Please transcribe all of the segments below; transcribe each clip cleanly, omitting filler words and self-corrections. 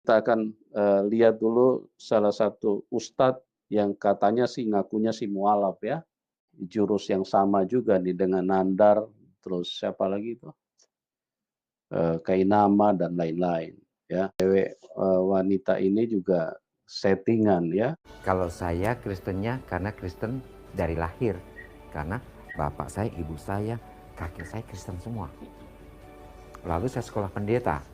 Kita akan lihat dulu salah satu ustadz yang katanya sih ngakunya sih mualaf ya, jurus yang sama juga nih dengan Nandar, terus siapa lagi itu, Kainama dan lain-lain ya. Cewek wanita ini juga settingan ya. Kalau saya Kristennya karena Kristen dari lahir, karena bapak saya, ibu saya, kakek saya Kristen semua. Lalu saya sekolah pendeta.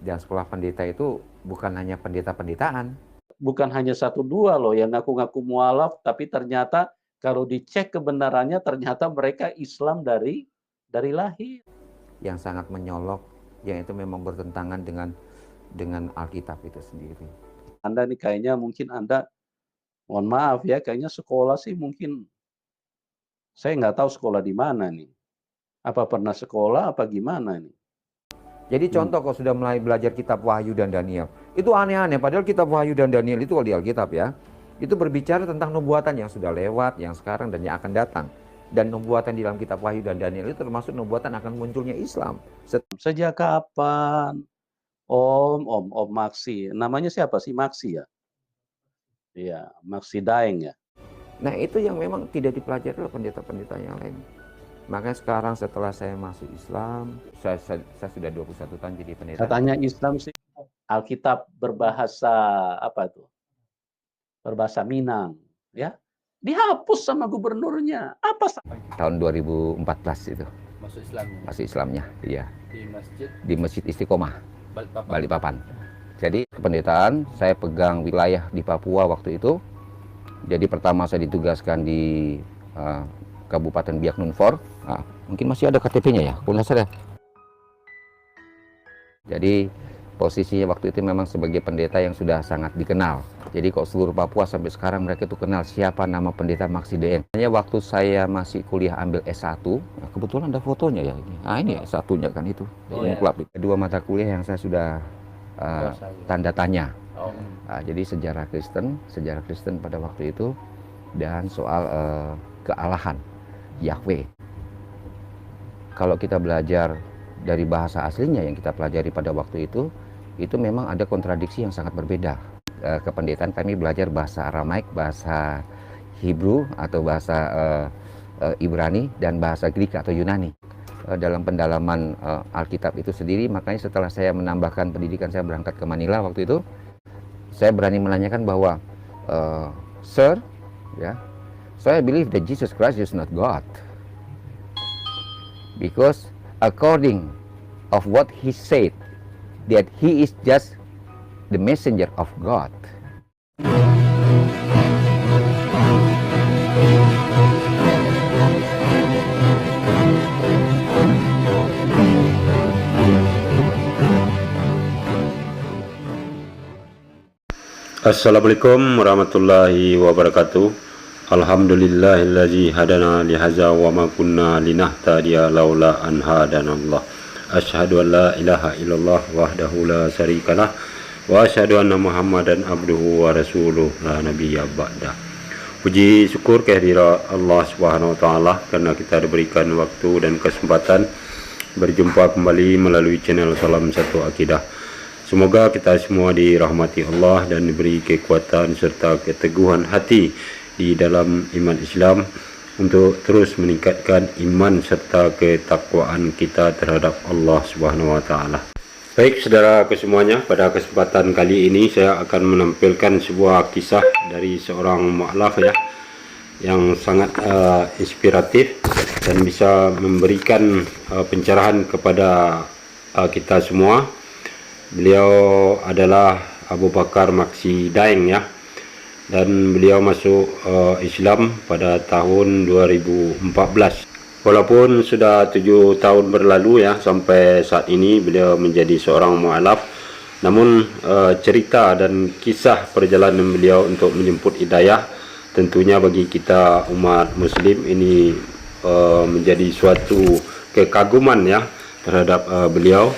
Dan sekolah pendeta itu bukan hanya pendeta-pendetaan. Bukan hanya satu dua loh yang ngaku-ngaku mualaf, tapi ternyata kalau dicek kebenarannya ternyata mereka Islam dari lahir. Yang sangat menyolok, yang itu memang bertentangan dengan Alkitab itu sendiri. Anda nih kayaknya mungkin Anda, mohon maaf ya, kayaknya sekolah sih mungkin, saya nggak tahu sekolah di mana nih. Apa pernah sekolah apa gimana nih? Jadi contoh kalau sudah mulai belajar kitab Wahyu dan Daniel, itu aneh-aneh. Padahal kitab Wahyu dan Daniel itu kalau di Alkitab ya, itu berbicara tentang nubuatan yang sudah lewat, yang sekarang dan yang akan datang. Dan nubuatan di dalam kitab Wahyu dan Daniel itu termasuk nubuatan akan munculnya Islam. Sejak kapan? Om Maksi. Namanya siapa sih, Maksi ya? Iya, Maksi Daeng ya. Nah itu yang memang tidak dipelajari oleh pendeta-pendeta yang lain. Makanya sekarang setelah saya masuk Islam, saya sudah 21 tahun jadi pendeta. Katanya Islam sih Alkitab berbahasa apa tuh? Berbahasa Minang, ya. Dihapus sama gubernurnya. Apa? Tahun 2014 itu. Masuk Islamnya. Masuk Islamnya, iya. Di Masjid Istiqomah, Balikpapan. Balikpapan. Jadi kependetaan saya pegang wilayah di Papua waktu itu. Jadi pertama saya ditugaskan di Kabupaten Biak Numfor. Mungkin masih ada KTP-nya ya, kalau nggak salah. Jadi posisinya waktu itu memang sebagai pendeta yang sudah sangat dikenal. Jadi kok seluruh Papua sampai sekarang mereka itu kenal siapa nama pendeta Maksi Daeng. Hanya waktu saya masih kuliah ambil S1, kebetulan ada fotonya ya ini. Ini S1-nya kan itu. Kedua mata kuliah yang saya sudah tanda tanya. Jadi sejarah Kristen pada waktu itu, dan soal kealahan Yahweh. Kalau kita belajar dari bahasa aslinya yang kita pelajari pada waktu itu memang ada kontradiksi yang sangat berbeda. Kependetaan kami belajar bahasa Aramaik, bahasa Hebrew atau bahasa Ibrani, dan bahasa Greek atau Yunani. Dalam pendalaman Alkitab itu sendiri, makanya setelah saya menambahkan pendidikan, saya berangkat ke Manila waktu itu, saya berani menanyakan bahwa, Sir, ya, so I believe that Jesus Christ is not God. Because according of what he said, that he is just the messenger of God. Assalamualaikum warahmatullahi wabarakatuh. Alhamdulillahillazi hadana lihaza wa ma kunna linahtadiya laula an hadanallah. Asyhadu an la ilaha illallah wahdahu la syarikalah wa asyhadu anna Muhammadan abduhu wa rasuluh la nabiyya ba'da. Puji syukur kehadirat Allah Subhanahu wa taala karena kita diberikan waktu dan kesempatan berjumpa kembali melalui channel Salam Satu Akidah. Semoga kita semua dirahmati Allah dan diberi kekuatan serta keteguhan hati di dalam iman Islam untuk terus meningkatkan iman serta ketakwaan kita terhadap Allah Subhanahu wa taala. Baik saudara kesemuanya, pada kesempatan kali ini saya akan menampilkan sebuah kisah dari seorang mu'alaf ya, yang sangat inspiratif dan bisa memberikan pencerahan kepada kita semua. Beliau adalah Abu Bakar Maksi Daeng ya, dan beliau masuk Islam pada tahun 2014. Walaupun sudah 7 tahun berlalu ya sampai saat ini beliau menjadi seorang mu'alaf, namun cerita dan kisah perjalanan beliau untuk menjemput hidayah tentunya bagi kita umat muslim ini menjadi suatu kekaguman ya terhadap beliau,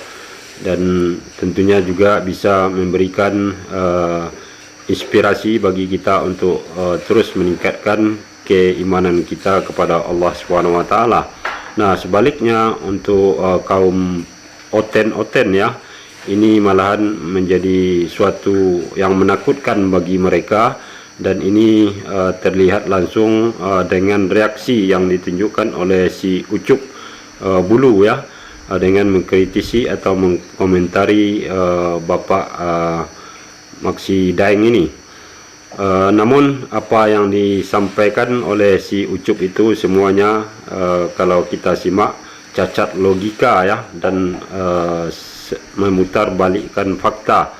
dan tentunya juga bisa memberikan inspirasi bagi kita untuk terus meningkatkan keimanan kita kepada Allah Subhanahu wa taala. Nah, sebaliknya untuk kaum oten-oten ya ini malahan menjadi suatu yang menakutkan bagi mereka, dan ini terlihat langsung dengan reaksi yang ditunjukkan oleh si Ucup Bulu ya, dengan mengkritisi atau mengkomentari Bapak Maksi Daeng ini. Namun apa yang disampaikan oleh si Ucup itu semuanya kalau kita simak cacat logika ya, dan memutarbalikkan fakta,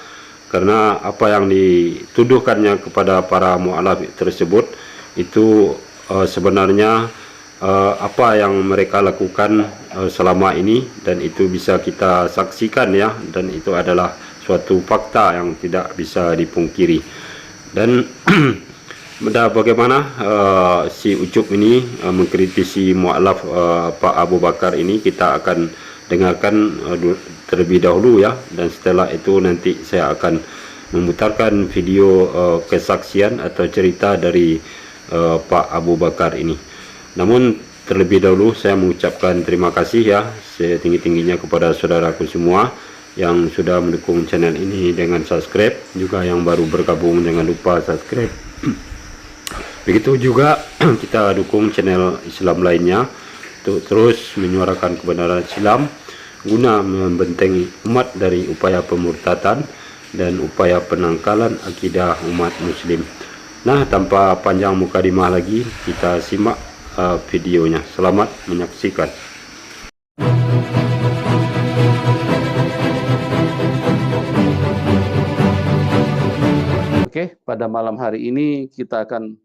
karena apa yang dituduhkannya kepada para mu'alaf tersebut itu sebenarnya apa yang mereka lakukan selama ini, dan itu bisa kita saksikan ya, dan itu adalah suatu fakta yang tidak bisa dipungkiri. Dan bagaimana si Ucup ini mengkritisi mu'alaf Pak Abu Bakar ini, kita akan dengarkan terlebih dahulu ya, dan setelah itu nanti saya akan memutarkan video kesaksian atau cerita dari Pak Abu Bakar ini. Namun terlebih dahulu saya mengucapkan terima kasih ya setinggi-tingginya kepada saudaraku semua yang sudah mendukung channel ini dengan subscribe, juga yang baru bergabung jangan lupa subscribe. Begitu juga kita dukung channel Islam lainnya untuk terus menyuarakan kebenaran Islam guna membentengi umat dari upaya pemurtatan dan upaya penangkalan akidah umat muslim. Nah, tanpa panjang mukadimah lagi, kita simak videonya. Selamat menyaksikan. Oke, pada malam hari ini kita akan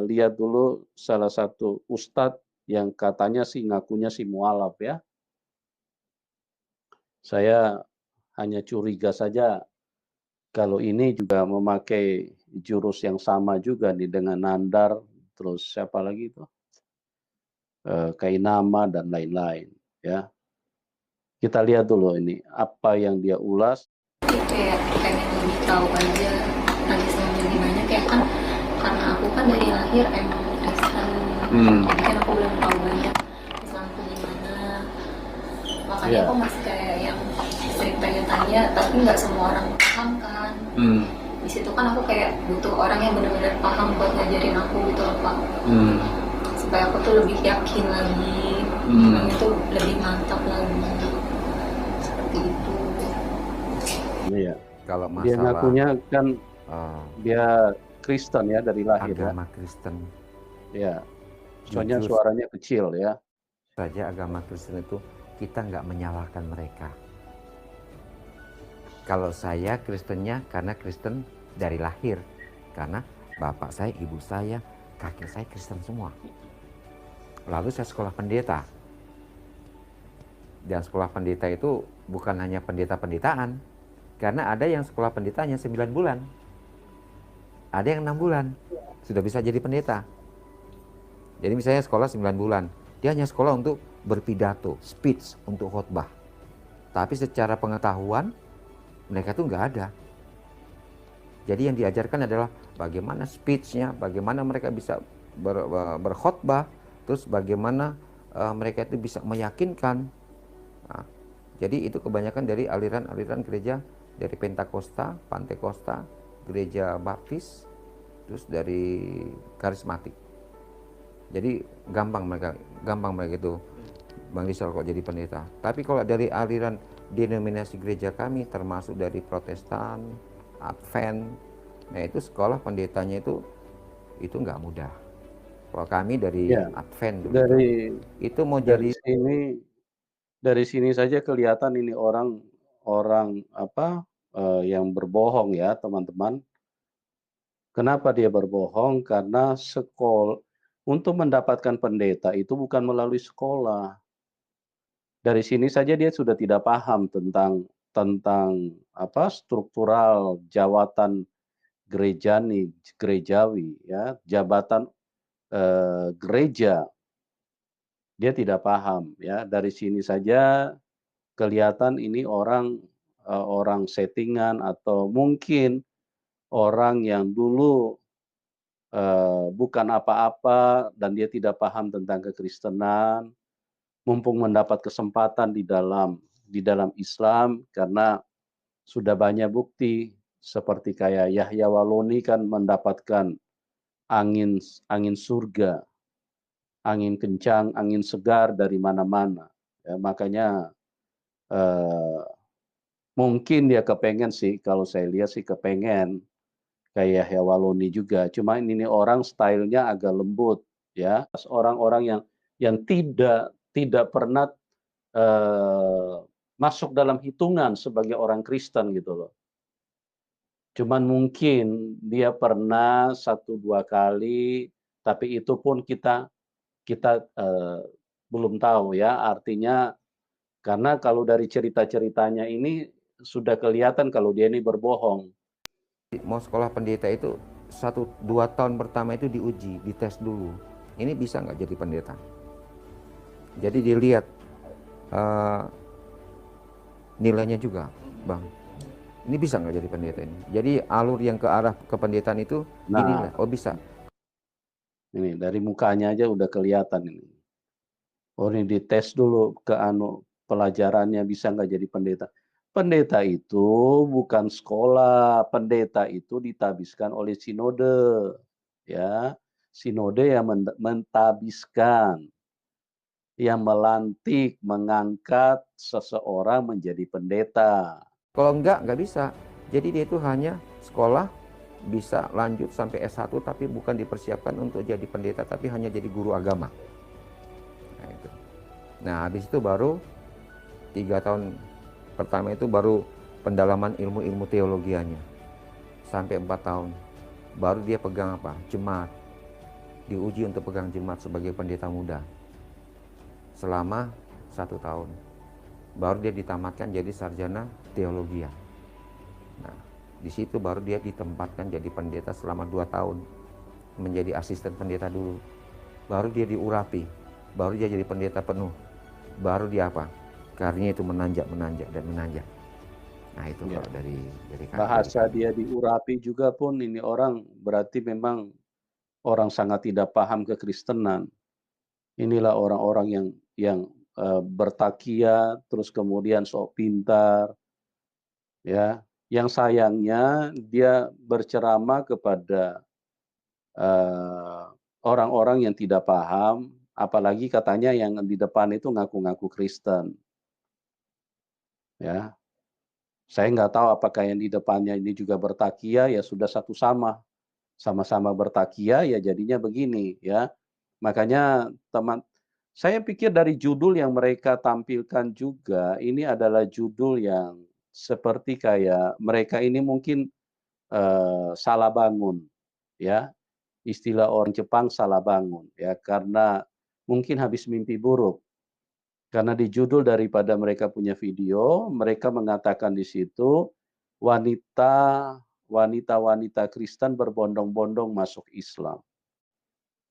lihat dulu salah satu ustadz yang katanya sih ngakunya si mualaf ya. Saya hanya curiga saja kalau ini juga memakai jurus yang sama juga nih dengan Nandar, terus siapa lagi itu, Kainama dan lain-lain ya. Kita lihat dulu ini apa yang dia ulas. Kayak pengen lebih tahu aja Islamnya gimana, kayak kan karena aku kan dari lahir emang Islam, jadi kan aku belum tahu banyak Islamku gimana, makanya aku masih kayak yang sering tanya-tanya, tapi nggak semua orang paham kan. Di situ kan aku kayak butuh orang yang benar-benar paham buat ngajarin aku gitu loh Pak, supaya aku tuh lebih yakin lagi, itu lebih mantap lagi, seperti itu. Iya. Kalau Dia masalah ngakunya kan dia Kristen ya dari lahir ya. agama Kristen, Ya. Soalnya jujur suaranya kecil ya. saja agama Kristen itu kita nggak menyalahkan mereka. Kalau saya Kristennya karena Kristen dari lahir, karena bapak saya, ibu saya, kakek saya Kristen semua. Lalu saya sekolah pendeta, dan sekolah pendeta itu bukan hanya pendeta-pendetaan, karena ada yang sekolah pendetanya 9 bulan, ada yang 6 bulan sudah bisa jadi pendeta. Jadi misalnya sekolah 9 bulan, dia hanya sekolah untuk berpidato, speech, untuk khotbah. Tapi secara pengetahuan mereka tuh nggak ada. Jadi yang diajarkan adalah bagaimana speech-nya, bagaimana mereka bisa berkhotbah, terus bagaimana mereka itu bisa meyakinkan. Nah, jadi itu kebanyakan dari aliran-aliran gereja dari Pentakosta, Pantekosta, gereja Baptis, terus dari karismatik. Jadi gampang mereka itu Bang Rizal kok jadi pendeta. Tapi kalau dari aliran denominasi gereja kami termasuk dari Protestan, Advent, nah itu sekolah pendetanya itu nggak mudah. Kalau kami dari Advent dulu, itu mau jadi dari sini saja kelihatan ini orang apa yang berbohong ya teman-teman. Kenapa dia berbohong? Karena untuk mendapatkan pendeta itu bukan melalui sekolah. Dari sini saja dia sudah tidak paham tentang apa struktural jawatan gerejawi ya, jabatan gereja. Dia tidak paham ya. Dari sini saja kelihatan ini orang settingan, atau mungkin orang yang dulu bukan apa-apa dan dia tidak paham tentang kekristenan, mumpung mendapat kesempatan di dalam Islam, karena sudah banyak bukti seperti kayak Yahya Waloni kan mendapatkan angin surga, angin kencang, angin segar dari mana-mana. Ya, makanya mungkin dia kepengen sih, kalau saya lihat sih kepengen kayak Yahya Waloni juga. Cuma ini orang stylenya agak lembut, ya. Orang-orang yang tidak pernah masuk dalam hitungan sebagai orang Kristen gitu loh. Cuman mungkin dia pernah 1-2 kali, tapi itu pun kita belum tahu ya. Artinya karena kalau dari cerita-ceritanya ini sudah kelihatan kalau dia ini berbohong. Mau sekolah pendeta itu 1-2 tahun pertama itu diuji, dites dulu. Ini bisa nggak jadi pendeta? Jadi dilihat nilainya juga, Bang. Ini bisa nggak jadi pendeta ini? Jadi alur yang ke arah kependetaan itu dinilai. Oh bisa. Ini dari mukanya aja udah kelihatan ini. Oh ini dites dulu ke pelajarannya bisa nggak jadi pendeta. Pendeta itu bukan sekolah, pendeta itu ditabiskan oleh sinode. Ya, sinode yang mentabiskan, yang melantik, mengangkat seseorang menjadi pendeta. Kalau nggak bisa. Jadi dia itu hanya sekolah, bisa lanjut sampai S1, tapi bukan dipersiapkan untuk jadi pendeta, tapi hanya jadi guru agama. Nah, itu. Nah, habis itu baru 3 tahun pertama itu baru pendalaman ilmu-ilmu teologianya. Sampai 4 tahun. Baru dia pegang apa? Jemaat. Diuji untuk pegang jemaat sebagai pendeta muda. Selama 1 tahun. Baru dia ditamatkan jadi sarjana teologi. Nah, di situ baru dia ditempatkan jadi pendeta selama 2 tahun. Menjadi asisten pendeta dulu. Baru dia diurapi. Baru dia jadi pendeta penuh. Baru dia apa? Karirnya itu menanjak. Nah, itu ya. Kalau dari bahasa dia diurapi juga pun ini orang berarti memang orang sangat tidak paham kekristenan. Inilah orang-orang yang bertakia, terus kemudian sok pintar, ya. Yang sayangnya dia berceramah kepada orang-orang yang tidak paham, apalagi katanya yang di depan itu ngaku-ngaku Kristen, ya. Saya nggak tahu apakah yang di depannya ini juga bertakia, ya sudah sama-sama bertakia, ya jadinya begini, ya. Makanya saya pikir dari judul yang mereka tampilkan juga, ini adalah judul yang seperti kayak mereka ini mungkin salah bangun, ya. Istilah orang Jepang salah bangun, ya, karena mungkin habis mimpi buruk. Karena di judul daripada mereka punya video, mereka mengatakan di situ wanita Kristen berbondong-bondong masuk Islam.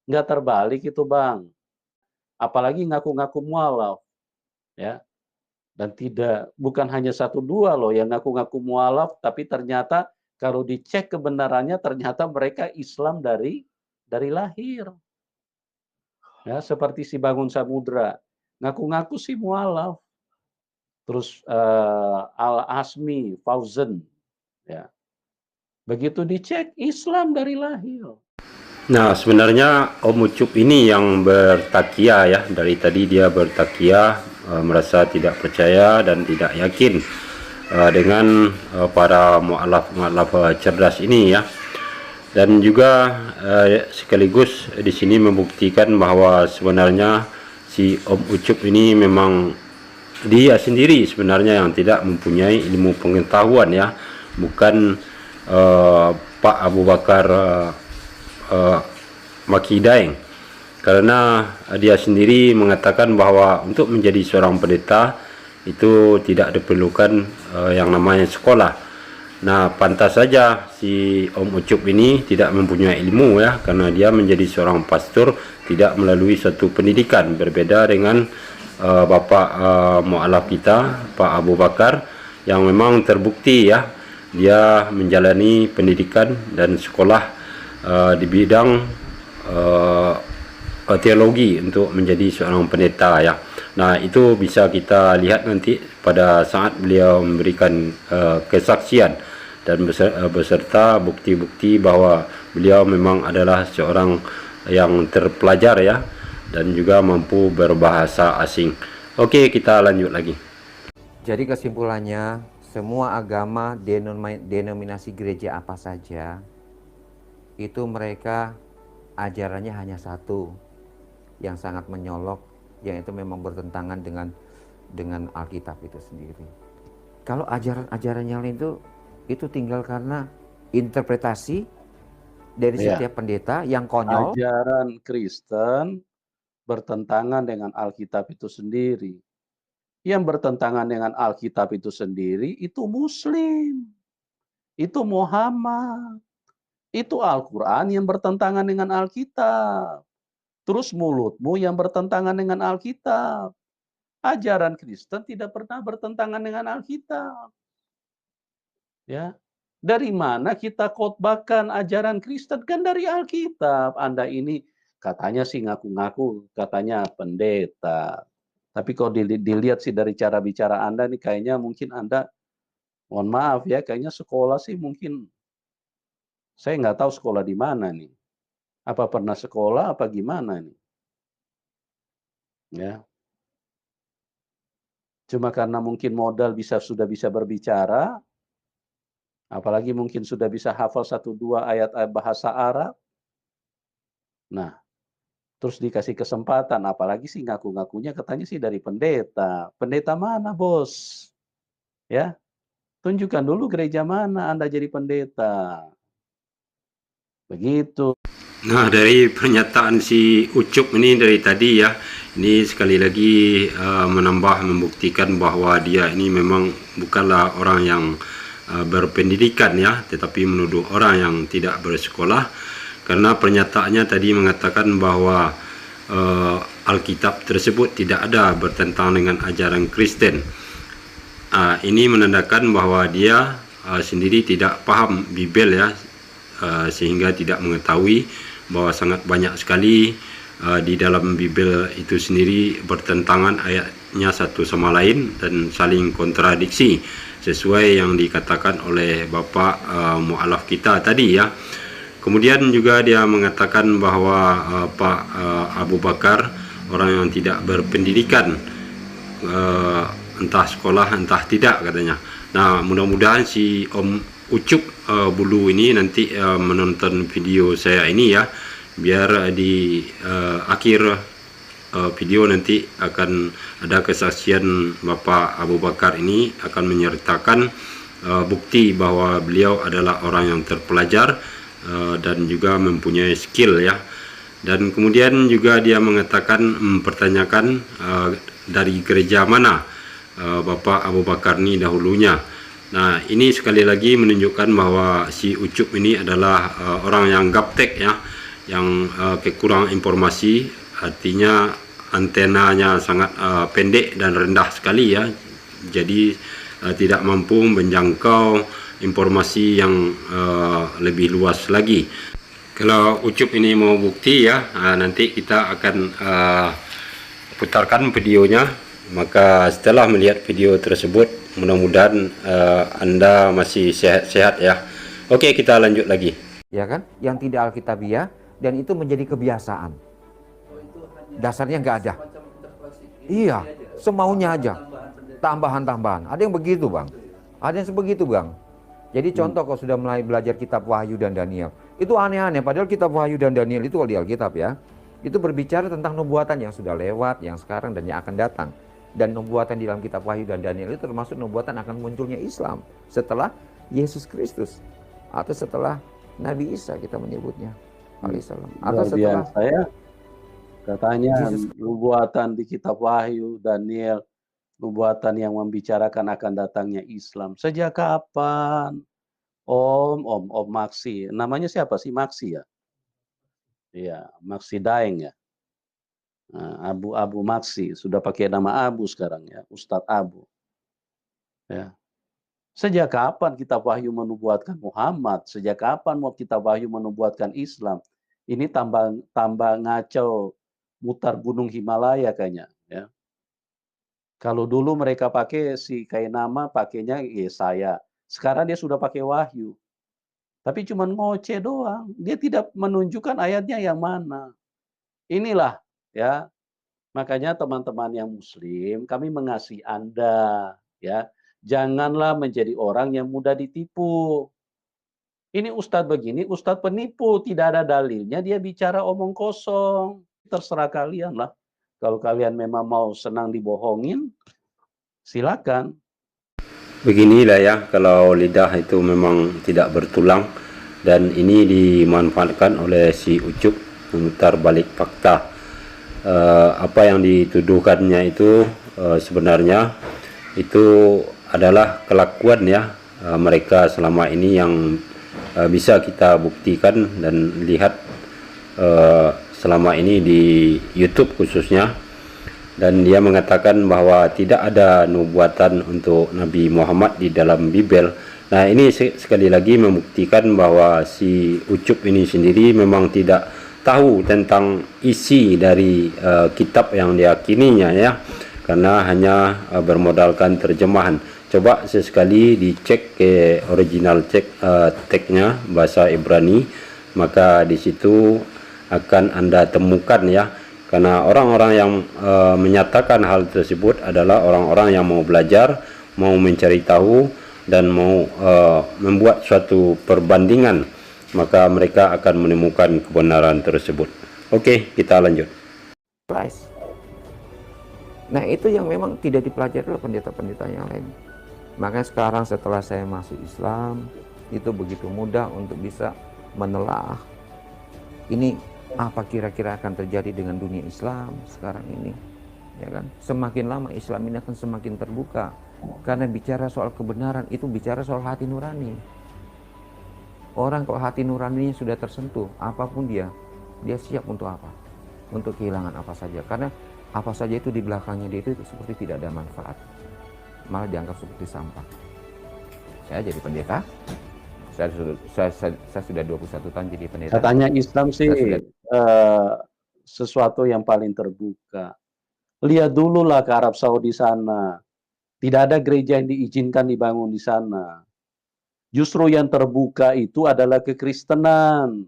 Nggak terbalik itu, Bang. Apalagi ngaku-ngaku mualaf, ya. Dan bukan hanya 1-2 loh yang ngaku-ngaku mualaf, tapi ternyata kalau dicek kebenarannya ternyata mereka Islam dari lahir. Ya, seperti si Bangun Samudra, ngaku-ngaku sih mualaf. Terus Al-Asmi, Fauzan, ya. Begitu dicek Islam dari lahir. Nah, sebenarnya Om Ucup ini yang bertakia ya. Dari tadi dia bertakia, merasa tidak percaya dan tidak yakin dengan para mu'alaf cerdas ini ya. Dan juga sekaligus di sini membuktikan bahwa sebenarnya si Om Ucup ini memang dia sendiri sebenarnya yang tidak mempunyai ilmu pengetahuan ya. Bukan Pak Abu Bakar Maki Daeng, karena dia sendiri mengatakan bahwa untuk menjadi seorang pendeta itu tidak diperlukan yang namanya sekolah. Nah, pantas saja si Om Ucup ini tidak mempunyai ilmu ya, karena dia menjadi seorang pastor tidak melalui suatu pendidikan, berbeda dengan Bapak mu'alaf kita Pak Abu Bakar yang memang terbukti ya, dia menjalani pendidikan dan sekolah di bidang teologi untuk menjadi seorang pendeta ya. Nah, itu bisa kita lihat nanti pada saat beliau memberikan kesaksian dan beserta bukti-bukti bahwa beliau memang adalah seorang yang terpelajar ya, dan juga mampu berbahasa asing. Oke, kita lanjut lagi. Jadi kesimpulannya, semua agama denominasi gereja apa saja, itu mereka ajarannya hanya satu, yang sangat menyolok, yang itu memang bertentangan dengan Alkitab itu sendiri. Kalau ajaran-ajaran yang lain itu tinggal karena interpretasi dari setiap pendeta yang konyol. Ajaran Kristen bertentangan dengan Alkitab itu sendiri. Yang bertentangan dengan Alkitab itu sendiri itu Muslim, itu Muhammad, itu Al-Quran yang bertentangan dengan Alkitab. Terus mulutmu yang bertentangan dengan Alkitab. Ajaran Kristen tidak pernah bertentangan dengan Alkitab. Ya. Dari mana kita khotbahkan ajaran Kristen? Kan dari Alkitab. Anda ini katanya sih ngaku-ngaku, katanya pendeta. Tapi kalau dilihat sih dari cara bicara Anda nih, kayaknya mungkin Anda, mohon maaf ya, kayaknya sekolah sih mungkin, saya nggak tahu sekolah di mana nih. Apa pernah sekolah, apa gimana nih? Ya. Cuma karena mungkin modal sudah bisa berbicara, apalagi mungkin sudah bisa hafal 1-2 ayat bahasa Arab. Nah, terus dikasih kesempatan, apalagi sih ngaku-ngakunya katanya sih dari pendeta. Pendeta mana, Bos? Ya, tunjukkan dulu gereja mana Anda jadi pendeta. Begitu. Nah, dari pernyataan si Ucup ini dari tadi ya, ini sekali lagi membuktikan bahwa dia ini memang bukanlah orang yang berpendidikan ya, tetapi menuduh orang yang tidak bersekolah, karena pernyataannya tadi mengatakan bahwa Alkitab tersebut tidak ada bertentangan dengan ajaran Kristen. Ini menandakan bahwa dia sendiri tidak paham Bibel ya, sehingga tidak mengetahui bahwa sangat banyak sekali di dalam Bibel itu sendiri bertentangan ayatnya satu sama lain dan saling kontradiksi sesuai yang dikatakan oleh Bapak mu'alaf kita tadi ya. Kemudian juga dia mengatakan bahwa Pak Abu Bakar orang yang tidak berpendidikan, entah sekolah entah tidak katanya. Nah, mudah-mudahan si Om Ucup Bulu ini nanti menonton video saya ini ya, biar di akhir video nanti akan ada kesaksian Bapak Abu Bakar ini akan menyertakan bukti bahwa beliau adalah orang yang terpelajar dan juga mempunyai skill ya. Dan kemudian juga dia mempertanyakan dari gereja mana Bapak Abu Bakar ini dahulunya. Nah, ini sekali lagi menunjukkan bahwa si Ucup ini adalah orang yang gaptek ya, yang kekurangan informasi, artinya antenanya sangat pendek dan rendah sekali ya, jadi tidak mampu menjangkau informasi yang lebih luas lagi. Kalau Ucup ini mau bukti ya, nanti kita akan putarkan videonya. Maka setelah melihat video tersebut, mudah-mudahan Anda masih sehat-sehat ya. Oke, kita lanjut lagi. Ya kan, yang tidak alkitabiah, dan itu menjadi kebiasaan. Dasarnya nggak ada. Iya, semaunya aja. Tambahan-tambahan. Ada yang begitu, Bang. Ada yang sebegitu, Bang. Jadi contoh kalau sudah mulai belajar kitab Wahyu dan Daniel, itu aneh-aneh. Padahal kitab Wahyu dan Daniel itu kalau di Alkitab ya, itu berbicara tentang nubuatan yang sudah lewat, yang sekarang dan yang akan datang. Dan nubuatan di dalam kitab Wahyu dan Daniel itu termasuk nubuatan akan munculnya Islam setelah Yesus Kristus, atau setelah Nabi Isa kita menyebutnya alaihissalam, atau setelah saya katanya nubuatan di kitab Wahyu, Daniel, nubuatan yang membicarakan akan datangnya Islam. Sejak kapan? Om Maksi. Namanya siapa sih, Maksi ya? Iya, Maksi Daeng ya. Nah, Abu Maksi sudah pakai nama Abu sekarang ya, Ustadz Abu. Ya. Sejak kapan kitab Wahyu menubuatkan Muhammad? Sejak kapan mau kitab Wahyu menubuatkan Islam? Ini tambah ngaco, mutar gunung Himalaya kayaknya ya. Kalau dulu mereka pakai si kayak nama pakainya Yesaya. Sekarang dia sudah pakai Wahyu. Tapi cuma ngoceh doang. Dia tidak menunjukkan ayatnya yang mana. Inilah ya. Makanya teman-teman yang muslim, kami mengasihi Anda ya. Janganlah menjadi orang yang mudah ditipu. Ini ustadz begini, ustadz penipu, tidak ada dalilnya, dia bicara omong kosong. Terserah kalian lah. Kalau kalian memang mau senang dibohongin, silakan. Beginilah ya, kalau lidah itu memang tidak bertulang dan ini dimanfaatkan oleh si Ucup memutar balik fakta. Apa yang dituduhkannya itu sebenarnya itu adalah kelakuan ya mereka selama ini yang bisa kita buktikan dan lihat selama ini di YouTube khususnya. Dan dia mengatakan bahwa tidak ada nubuatan untuk Nabi Muhammad di dalam Bible. Nah, ini sekali lagi membuktikan bahwa si Ucup ini sendiri memang tidak tahu tentang isi dari kitab yang diyakininya ya, karena hanya bermodalkan terjemahan. Coba sesekali dicek ke original teksnya bahasa Ibrani, maka di situ akan Anda temukan ya. Karena orang-orang yang menyatakan hal tersebut adalah orang-orang yang mau belajar, mau mencari tahu, dan mau membuat suatu perbandingan, maka mereka akan menemukan kebenaran tersebut. Oke, kita lanjut. Nah, itu yang memang tidak dipelajari oleh pendeta-pendeta yang lain. Makanya sekarang setelah saya masuk Islam, itu begitu mudah untuk bisa menelaah ini apa kira-kira akan terjadi dengan dunia Islam sekarang ini, ya kan? Semakin lama Islam ini akan semakin terbuka, karena bicara soal kebenaran itu bicara soal hati nurani. Orang kalau hati nuraninya sudah tersentuh, apapun dia siap untuk apa? Untuk kehilangan apa saja, karena apa saja itu di belakangnya dia itu seperti tidak ada manfaat, malah dianggap seperti sampah. Saya jadi pendeta. Saya sudah 21 tahun jadi pendeta. Katanya Islam sih sesuatu yang paling terbuka. Lihat dulu lah ke Arab Saudi sana. Tidak ada gereja yang diizinkan dibangun di sana. Justru yang terbuka itu adalah kekristenan.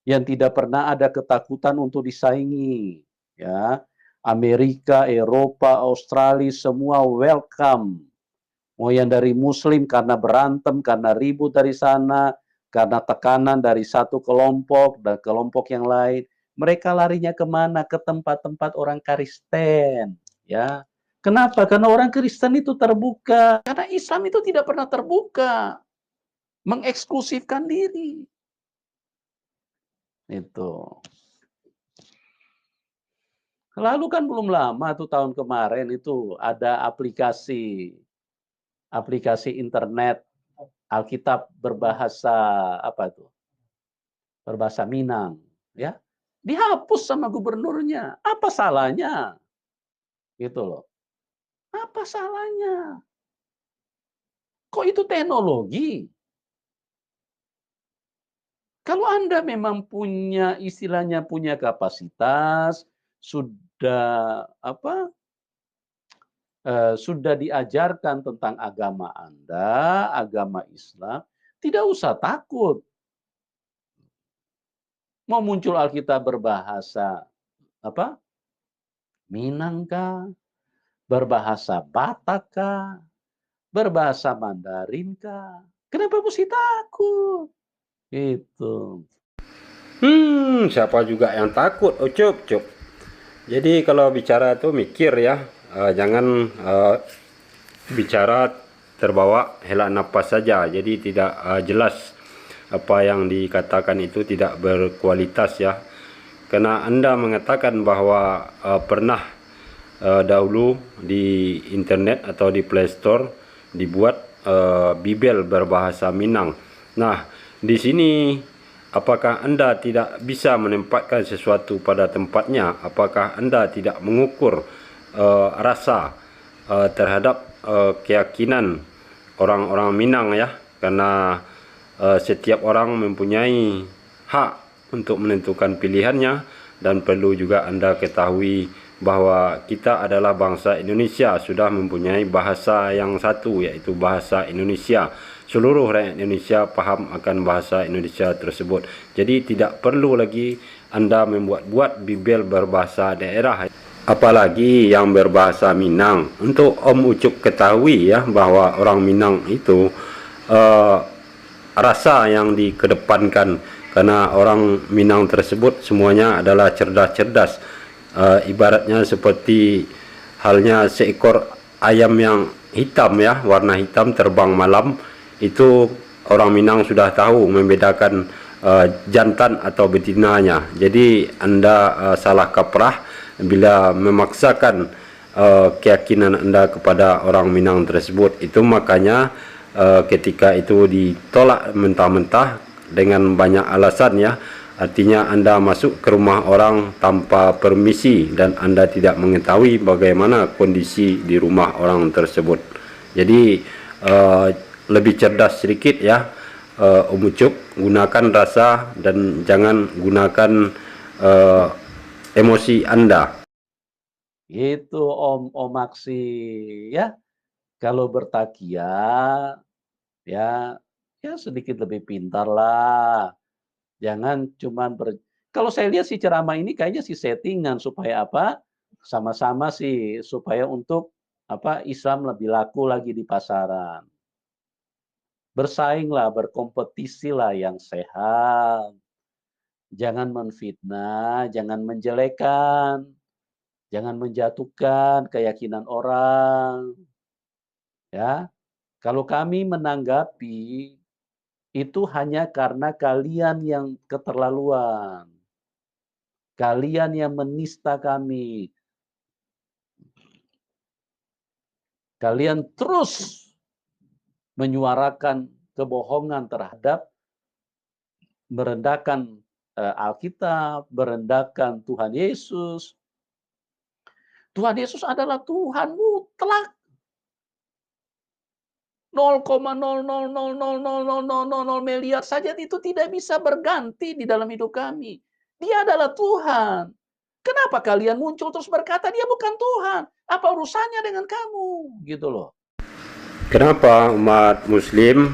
Yang tidak pernah ada ketakutan untuk disaingi. Ya, Amerika, Eropa, Australia, semua welcome. Mau yang dari Muslim karena berantem, karena ribut dari sana, karena tekanan dari satu kelompok dan kelompok yang lain, mereka larinya kemana? Ke tempat-tempat orang Kristen, ya. Kenapa? Karena orang Kristen itu terbuka. Karena Islam itu tidak pernah terbuka, mengeksklusifkan diri. Itu. Lalu kan belum lama tuh tahun kemarin itu ada aplikasi internet Alkitab berbahasa apa itu? Berbahasa Minang, ya. Dihapus sama gubernurnya. Apa salahnya? Gitu loh. Apa salahnya? Kok itu teknologi? Kalau Anda memang punya istilahnya punya kapasitas, sudah sudah diajarkan tentang agama Anda, agama Islam, tidak usah takut. Mau muncul Alkitab berbahasa apa? Minang kah? Berbahasa Batak kah? Berbahasa Mandarin kah? Kenapa mesti takut? Itu. Siapa juga yang takut? Oh, cup. Jadi kalau bicara tuh mikir ya. Jangan bicara terbawa hela nafas saja, jadi tidak jelas apa yang dikatakan itu tidak berkualitas ya. Karena Anda mengatakan bahwa pernah dahulu di internet atau di Play Store dibuat Bible berbahasa Minang. Nah, di sini apakah Anda tidak bisa menempatkan sesuatu pada tempatnya? Apakah Anda tidak mengukur rasa terhadap keyakinan orang-orang Minang ya, karena setiap orang mempunyai hak untuk menentukan pilihannya, dan perlu juga Anda ketahui bahwa kita adalah bangsa Indonesia, sudah mempunyai bahasa yang satu, yaitu bahasa Indonesia. Seluruh rakyat Indonesia paham akan bahasa Indonesia tersebut. Jadi tidak perlu lagi Anda membuat-buat bibel berbahasa daerah, apalagi yang berbahasa Minang. Untuk Om Ucup ketahui ya, bahwa orang Minang itu rasa yang dikedepankan, karena orang Minang tersebut semuanya adalah cerdas-cerdas. Ibaratnya seperti halnya seekor ayam yang hitam ya, warna hitam terbang malam. Itu orang Minang sudah tahu membedakan jantan atau betinanya. Jadi Anda salah kaprah bila memaksakan keyakinan Anda kepada orang Minang tersebut. Itu makanya ketika itu ditolak mentah-mentah dengan banyak alasan ya, artinya Anda masuk ke rumah orang tanpa permisi dan Anda tidak mengetahui bagaimana kondisi di rumah orang tersebut. Jadi lebih cerdas sedikit ya, Om Ucup, gunakan rasa dan jangan gunakan emosi Anda. Itu Om Maksi ya. Kalau bertakia ya sedikit lebih pintar lah. Jangan cuman kalau saya lihat si ceramah ini kayaknya si settingan supaya apa? Sama-sama sih supaya untuk apa? Islam lebih laku lagi di pasaran. Bersainglah, berkompetisilah yang sehat. Jangan menfitnah, jangan menjelekan, jangan menjatuhkan keyakinan orang. Ya. Kalau kami menanggapi itu hanya karena kalian yang keterlaluan. Kalian yang menista kami. Kalian terus menyuarakan kebohongan terhadap merendahkan Alkitab, merendahkan Tuhan Yesus. Tuhan Yesus adalah Tuhan mutlak. 0,0000000 miliar saja itu tidak bisa berganti di dalam hidup kami. Dia adalah Tuhan. Kenapa kalian muncul terus berkata dia bukan Tuhan? Apa urusannya dengan kamu? Gitu loh. Kenapa umat Muslim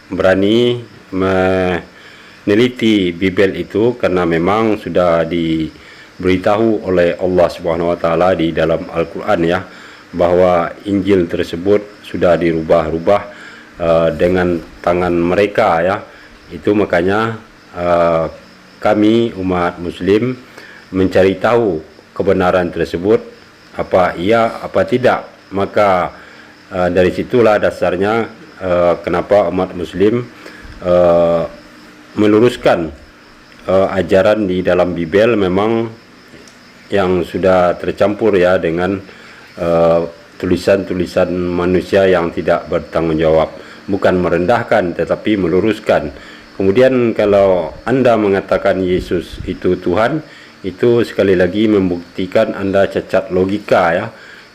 berani meneliti Bibel itu? Karena memang sudah diberitahu oleh Allah Subhanahu Wa Taala di dalam Al-Quran ya, bahwa Injil tersebut sudah dirubah-rubah dengan tangan mereka ya. Itu makanya kami umat Muslim mencari tahu kebenaran tersebut, apa iya apa tidak. Maka dari situlah dasarnya kenapa umat Muslim meluruskan ajaran di dalam Bibel memang yang sudah tercampur ya dengan tulisan-tulisan manusia yang tidak bertanggung jawab. Bukan merendahkan tetapi meluruskan. Kemudian kalau Anda mengatakan Yesus itu Tuhan, itu sekali lagi membuktikan Anda cacat logika ya.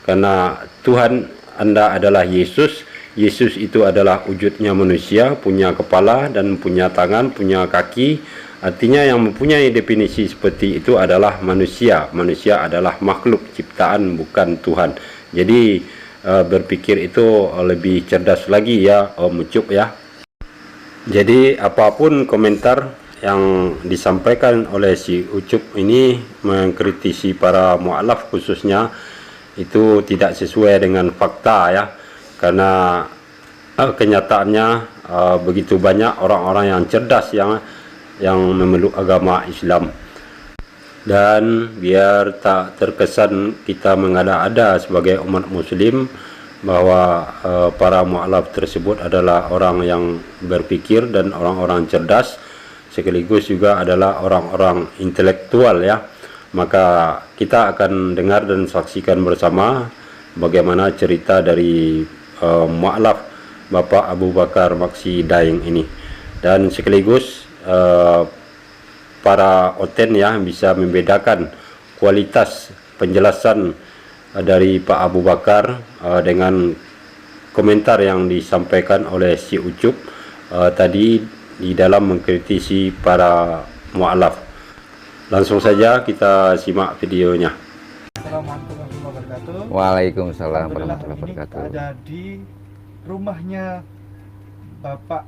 Karena Tuhan Anda adalah Yesus. Yesus itu adalah wujudnya manusia, punya kepala dan punya tangan, punya kaki. Artinya yang mempunyai definisi seperti itu adalah manusia. Manusia adalah makhluk ciptaan, bukan Tuhan. Jadi berpikir itu lebih cerdas lagi ya Om Ucup ya. Jadi apapun komentar yang disampaikan oleh si Ucup ini mengkritisi para mu'alaf khususnya, itu tidak sesuai dengan fakta ya. Karena kenyataannya begitu banyak orang-orang yang cerdas yang memeluk agama Islam. Dan biar tak terkesan kita mengada-ada sebagai umat Muslim bahwa para mu'alaf tersebut adalah orang yang berpikir dan orang-orang cerdas, sekaligus juga adalah orang-orang intelektual ya. Maka kita akan dengar dan saksikan bersama bagaimana cerita dari mu'alaf Bapak Abu Bakar Maksi Daeng ini. Dan sekaligus para oten ya bisa membedakan kualitas penjelasan dari Pak Abu Bakar dengan komentar yang disampaikan oleh si Ucup tadi di dalam mengkritisi para mu'alaf. Langsung saja kita simak videonya. Waalaikumsalam Alhamdulillah warahmatullahi ini wabarakatuh. kita ada di rumahnya Bapak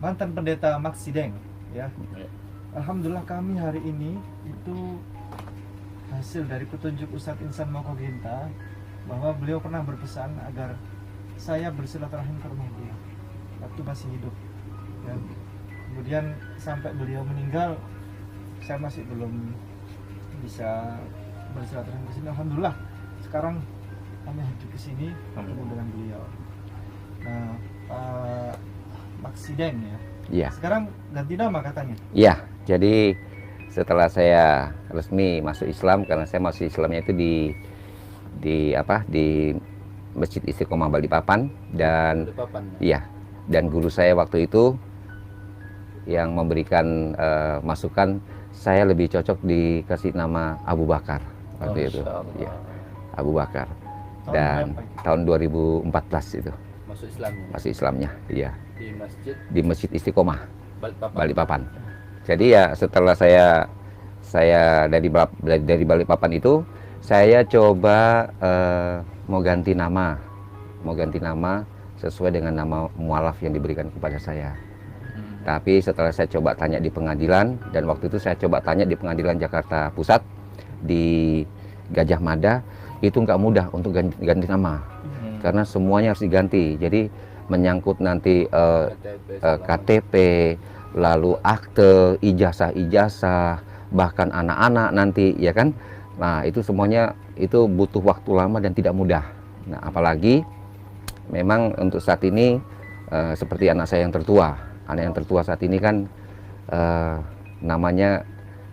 mantan pendeta Maksideng ya. Alhamdulillah kami hari ini itu hasil dari petunjuk Ustadz Insan Mokoginta bahwa beliau pernah berpesan agar saya bersilaturahim ke rumah beliau waktu masih hidup ya. Kemudian sampai beliau meninggal saya masih belum bisa bersilaturahim ke sini. Alhamdulillah sekarang kami hadir ke sini bertemu dengan beliau. Nah, Pak Maksideng ya. Iya. Sekarang ganti nama katanya. Iya, jadi setelah saya resmi masuk Islam, karena saya masuk Islamnya itu di Masjid Istiqomah Balikpapan, dan Balikpapan. iya, dan guru saya waktu itu yang memberikan masukan, saya lebih cocok dikasih nama Abu Bakar waktu itu. Masya Allah. Iya, Abu Bakar. Tahun Dan berapa itu? tahun 2014 itu Masuk Islamnya. masuk Islamnya, iya, Di masjid di Masjid Istiqomah Balikpapan. Balikpapan. Jadi ya setelah saya dari Balikpapan itu, saya coba mau ganti nama sesuai dengan nama mualaf yang diberikan kepada saya. Tapi setelah saya coba tanya di pengadilan, dan waktu itu saya coba tanya di pengadilan Jakarta Pusat di Gajah Mada, itu nggak mudah untuk ganti nama, karena semuanya harus diganti. Jadi menyangkut nanti KTP, lalu akte, ijazah, bahkan anak-anak nanti, ya kan. Nah, itu semuanya itu butuh waktu lama dan tidak mudah. Nah, apalagi memang untuk saat ini seperti anak saya yang tertua. Anak yang tertua saat ini kan namanya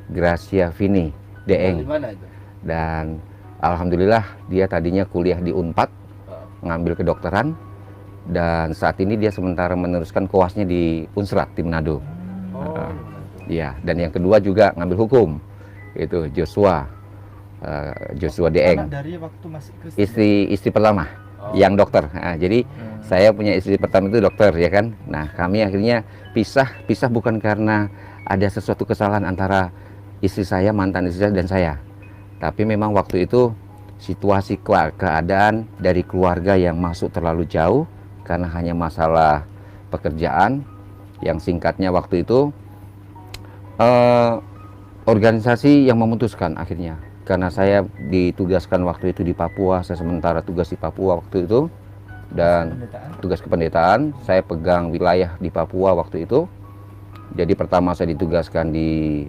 Gracia Vini Deeng. Di mana itu? Dan alhamdulillah dia tadinya kuliah di Unpad, ngambil kedokteran, dan saat ini dia sementara meneruskan koasnya di Unsrat di Manado. Iya, dan yang kedua juga ngambil hukum, itu Joshua Deeng, Anak dari waktu masih Kristen. istri pertama yang dokter. Nah, jadi saya punya istri pertama itu dokter, ya kan. Nah, kami akhirnya pisah bukan karena ada sesuatu kesalahan antara mantan istri saya dan saya, tapi memang waktu itu situasi keadaan dari keluarga yang masuk terlalu jauh karena hanya masalah pekerjaan, yang singkatnya waktu itu organisasi yang memutuskan akhirnya, karena saya ditugaskan waktu itu di Papua, saya sementara tugas di Papua waktu itu, dan tugas kependetaan, saya pegang wilayah di Papua waktu itu. Jadi pertama saya ditugaskan di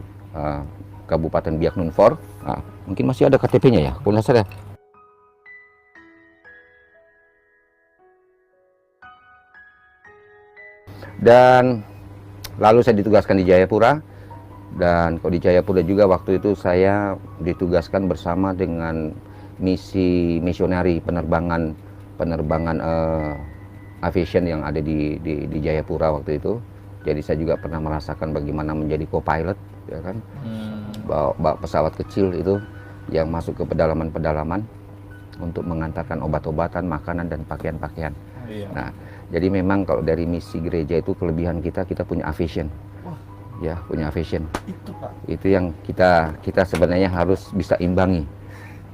Kabupaten Biak Numfor. Nah, mungkin masih ada KTP-nya ya, kalau nggak salah. Dan lalu saya ditugaskan di Jayapura, dan kalau di Jayapura juga waktu itu saya ditugaskan bersama dengan misi misioneri penerbangan aviation yang ada di Jayapura waktu itu. Jadi saya juga pernah merasakan bagaimana menjadi co-pilot, ya kan, bawa pesawat kecil itu yang masuk ke pedalaman-pedalaman untuk mengantarkan obat-obatan, makanan, dan pakaian-pakaian. Nah, jadi memang kalau dari misi gereja itu kelebihan kita punya aviation. Ya, punya aviation. Itu Pak. Itu yang kita sebenarnya harus bisa imbangi.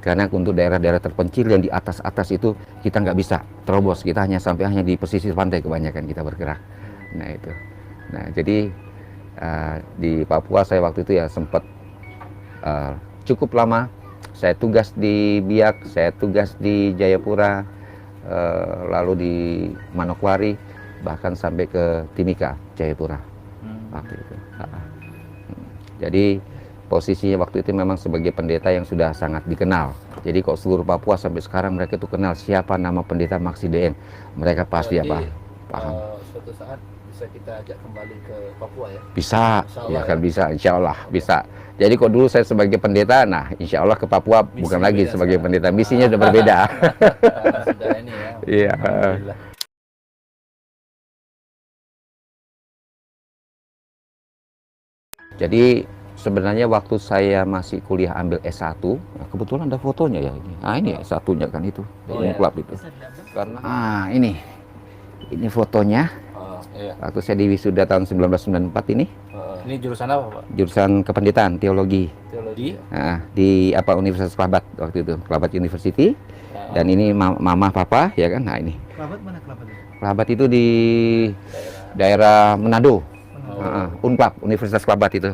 Karena untuk daerah-daerah terpencil yang di atas itu kita nggak bisa terobos. Kita hanya di pesisir pantai kebanyakan kita bergerak. Nah itu. Nah jadi di Papua saya waktu itu ya sempat cukup lama. Saya tugas di Biak, saya tugas di Jayapura, lalu di Manokwari, bahkan sampai ke Timika, Jayapura. Waktu itu. Jadi posisinya waktu itu memang sebagai pendeta yang sudah sangat dikenal. Jadi kok seluruh Papua sampai sekarang mereka itu kenal siapa nama pendeta Maksideng. Mereka pasti Jadi, paham. Suatu saat bisa kita ajak kembali ke Papua ya? Bisa, Insya ya Allah kan ya? bisa, insya Allah bisa. Jadi kok dulu saya sebagai pendeta, nah insya Allah ke Papua Misi bukan lagi berbeda sebagai sekarang. pendeta, misinya sudah berbeda. Sudah ini ya. Iya. Alhamdulillah. Jadi sebenarnya waktu saya masih kuliah ambil S1, nah kebetulan ada fotonya ya ini. Ah ini S1-nya kan itu, Oh, di ya. klub itu. Karena ini fotonya Iya. waktu saya di wisuda tahun 1994 ini, Ini jurusan apa Pak? jurusan kependetaan teologi. Teologi. di apa Universitas Kelabat waktu itu, Kelabat University. Dan ini mama papa ya kan. Nah ini Kelabat mana Kelabat itu? Kelabat itu di daerah Manado. Unpad, Universitas Kelabat itu.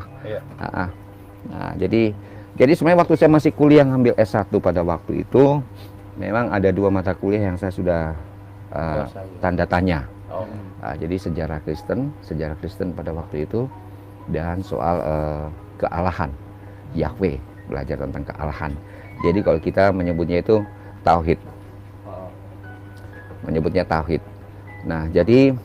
Nah, jadi sebenarnya waktu saya masih kuliah ngambil S1 pada waktu itu, memang ada 2 mata kuliah yang saya sudah tanda tanya. Jadi sejarah Kristen pada waktu itu, dan soal kealahan Yahweh, belajar tentang kealahan. Jadi kalau kita menyebutnya itu tauhid, menyebutnya tauhid. Nah, jadi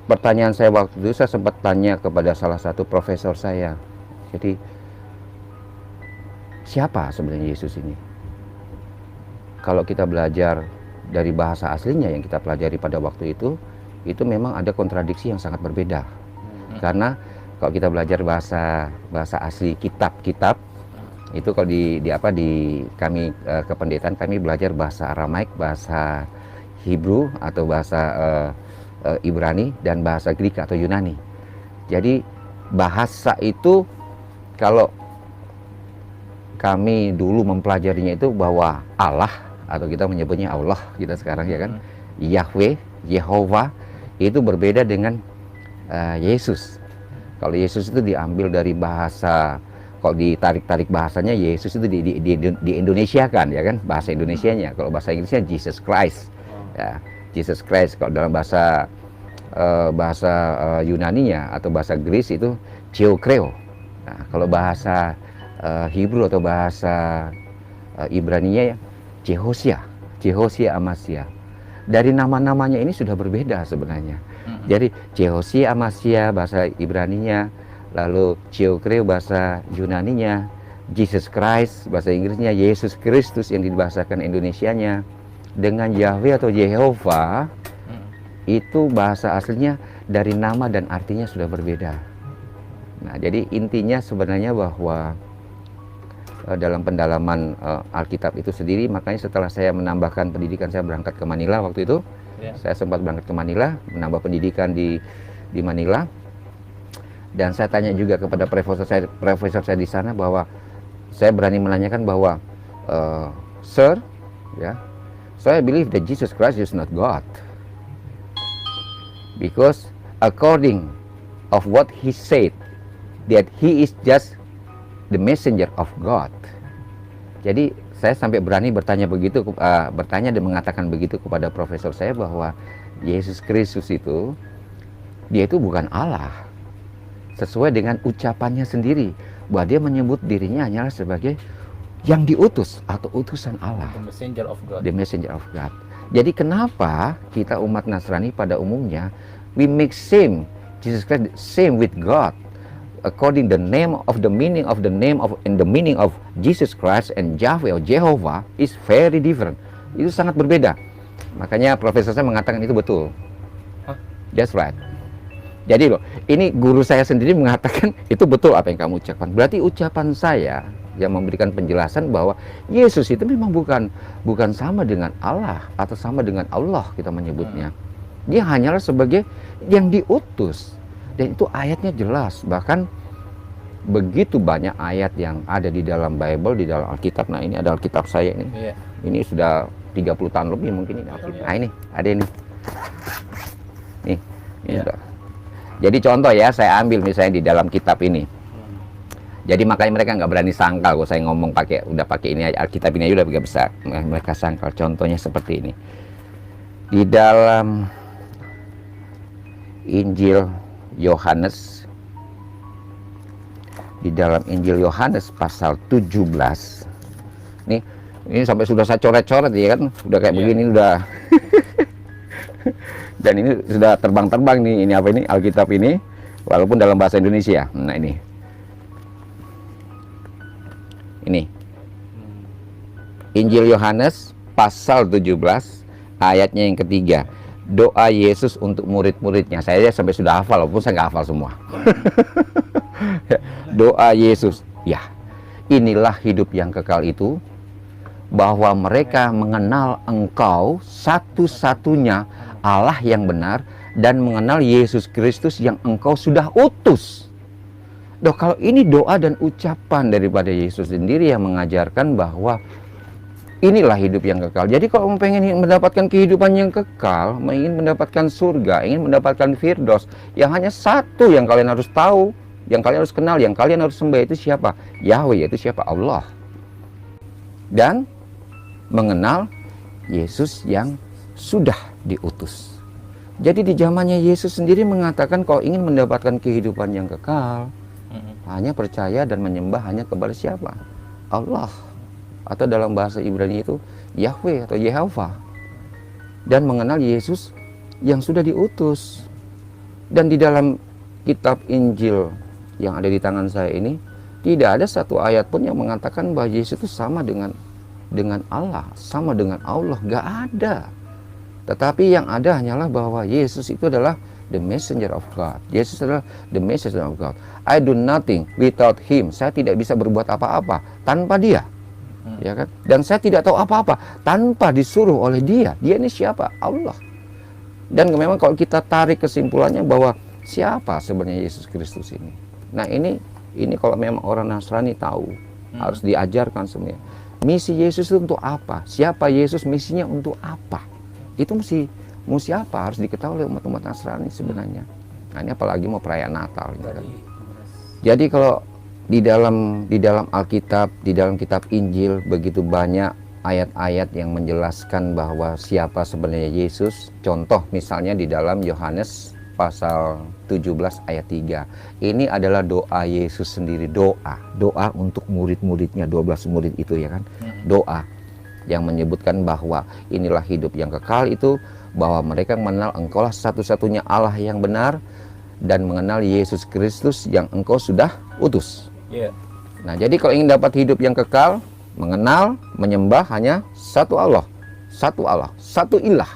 pertanyaan saya waktu itu, saya sempat tanya kepada salah satu profesor saya. Jadi, siapa sebenarnya Yesus ini? Kalau kita belajar dari bahasa aslinya yang kita pelajari pada waktu itu memang ada kontradiksi yang sangat berbeda. Karena kalau kita belajar bahasa asli kitab-kitab, itu kalau di kami kependetaan, kami belajar bahasa Aramaik, bahasa Hebrew atau bahasa Ibrani, dan bahasa Greek atau Yunani. Jadi bahasa itu kalau kami dulu mempelajarinya itu bahwa Allah, atau kita menyebutnya Allah kita sekarang ya kan, Yahweh, Yehova, itu berbeda dengan Yesus. Kalau Yesus itu diambil dari bahasa, kalau ditarik bahasanya Yesus itu di Indonesia kan ya kan, bahasa Indonesianya. Kalau bahasa Inggrisnya Jesus Christ. Ya, Jesus Christ. Kalau dalam bahasa Yunaninya atau bahasa Greece itu Theokreo. Nah, kalau bahasa Hebrew atau bahasa Ibraninya ya Jehosia Amasya. Dari nama-namanya ini sudah berbeda sebenarnya. Jadi Jehosia Amasya bahasa Ibraninya, lalu Theokreo bahasa Yunaninya, Jesus Christ bahasa Inggrisnya, Yesus Kristus yang dibahasakan Indonesianya, dengan Yahweh atau Yehova itu bahasa aslinya dari nama dan artinya sudah berbeda. Nah, jadi intinya sebenarnya bahwa dalam pendalaman Alkitab itu sendiri, makanya setelah saya menambahkan pendidikan, saya berangkat ke Manila waktu itu. Saya sempat berangkat ke Manila, menambah pendidikan di Manila. Dan saya tanya juga kepada profesor saya di sana bahwa saya berani menanyakan bahwa Sir, ya, so I believe that Jesus Christ is not God, because according of what he said, that he is just the messenger of God. Jadi saya sampai berani bertanya dan mengatakan begitu kepada profesor saya bahwa Yesus Kristus itu, dia itu bukan Allah. Sesuai dengan ucapannya sendiri, bahwa dia menyebut dirinya hanyalah sebagai yang diutus atau utusan Allah. The messenger of God. The messenger of God. Jadi kenapa kita umat Nasrani pada umumnya we make same Jesus Christ same with God, according the meaning of Jesus Christ and Yahweh or Jehovah is very different. Itu sangat berbeda. Makanya profesor saya mengatakan itu betul. That's right. Jadi loh, ini guru saya sendiri mengatakan itu betul apa yang kamu ucapkan. Berarti ucapan saya yang memberikan penjelasan bahwa Yesus itu memang bukan sama dengan Allah atau sama dengan Allah kita menyebutnya. Dia hanyalah sebagai yang diutus. Dan itu ayatnya jelas. Bahkan begitu banyak ayat yang ada di dalam Bible, di dalam Alkitab. Nah, ini ada Alkitab saya ini. Ini sudah 30 tahun lebih mungkin ini Alkitab. Nah, ini ada ini. Ini sudah. Jadi contoh ya, saya ambil misalnya di dalam kitab ini. Jadi makanya mereka nggak berani sangkal kalau saya ngomong udah pakai ini Alkitab ini aja udah bisa. Mereka sangkal. Contohnya seperti ini. Di dalam Injil Yohanes, di dalam Injil Yohanes pasal 17. Ini sampai sudah saya coret-coret ya kan, udah kayak begini udah. Dan ini sudah terbang-terbang nih, ini apa ini Alkitab ini, walaupun dalam bahasa Indonesia. Nah ini Injil Yohanes pasal 17 ayatnya yang ketiga. Doa Yesus untuk murid-muridnya. Saya sampai sudah hafal, walaupun saya nggak hafal semua. Doa Yesus, ya, inilah hidup yang kekal itu, bahwa mereka mengenal Engkau satu-satunya Allah yang benar, dan mengenal Yesus Kristus yang Engkau sudah utus. Doh, kalau ini doa dan ucapan daripada Yesus sendiri yang mengajarkan bahwa inilah hidup yang kekal. Jadi kalau pengen mendapatkan kehidupan yang kekal, ingin mendapatkan surga, ingin mendapatkan firdaus, yang hanya satu yang kalian harus tahu, yang kalian harus kenal, yang kalian harus sembah itu siapa? Yahweh, yaitu siapa? Allah. Dan mengenal Yesus yang sudah diutus. Jadi di zamannya Yesus sendiri mengatakan kalau ingin mendapatkan kehidupan yang kekal, hanya percaya dan menyembah hanya kepada siapa? Allah. Atau dalam bahasa Ibrani itu Yahweh atau Yehovah. Dan mengenal Yesus yang sudah diutus. Dan di dalam kitab Injil yang ada di tangan saya ini, tidak ada satu ayat pun yang mengatakan bahwa Yesus itu sama dengan Allah, sama dengan Allah. Gak ada. Tetapi yang ada hanyalah bahwa Yesus itu adalah the messenger of God. Yesus adalah the messenger of God. I do nothing without him. Saya tidak bisa berbuat apa-apa tanpa dia. Ya kan? Dan saya tidak tahu apa-apa tanpa disuruh oleh dia. Dia ini siapa? Allah. Dan memang kalau kita tarik kesimpulannya bahwa siapa sebenarnya Yesus Kristus ini. Nah, ini kalau memang orang Nasrani tahu, harus diajarkan semuanya. Misi Yesus itu untuk apa? Siapa Yesus, misinya untuk apa? Itu mesti apa? Harus diketahui oleh umat-umat Nasrani sebenarnya. Nah, ini apalagi mau perayaan Natal gitu kan. Jadi kalau di dalam Alkitab, di dalam kitab Injil begitu banyak ayat-ayat yang menjelaskan bahwa siapa sebenarnya Yesus. Contoh misalnya di dalam Yohanes pasal 17 ayat 3. Ini adalah doa Yesus sendiri, doa untuk murid-muridnya, 12 murid itu ya kan. Doa yang menyebutkan bahwa inilah hidup yang kekal itu, bahwa mereka mengenal Engkaulah satu-satunya Allah yang benar dan mengenal Yesus Kristus yang Engkau sudah utus. Nah, jadi kalau ingin dapat hidup yang kekal, mengenal, menyembah hanya satu Allah, satu ilah,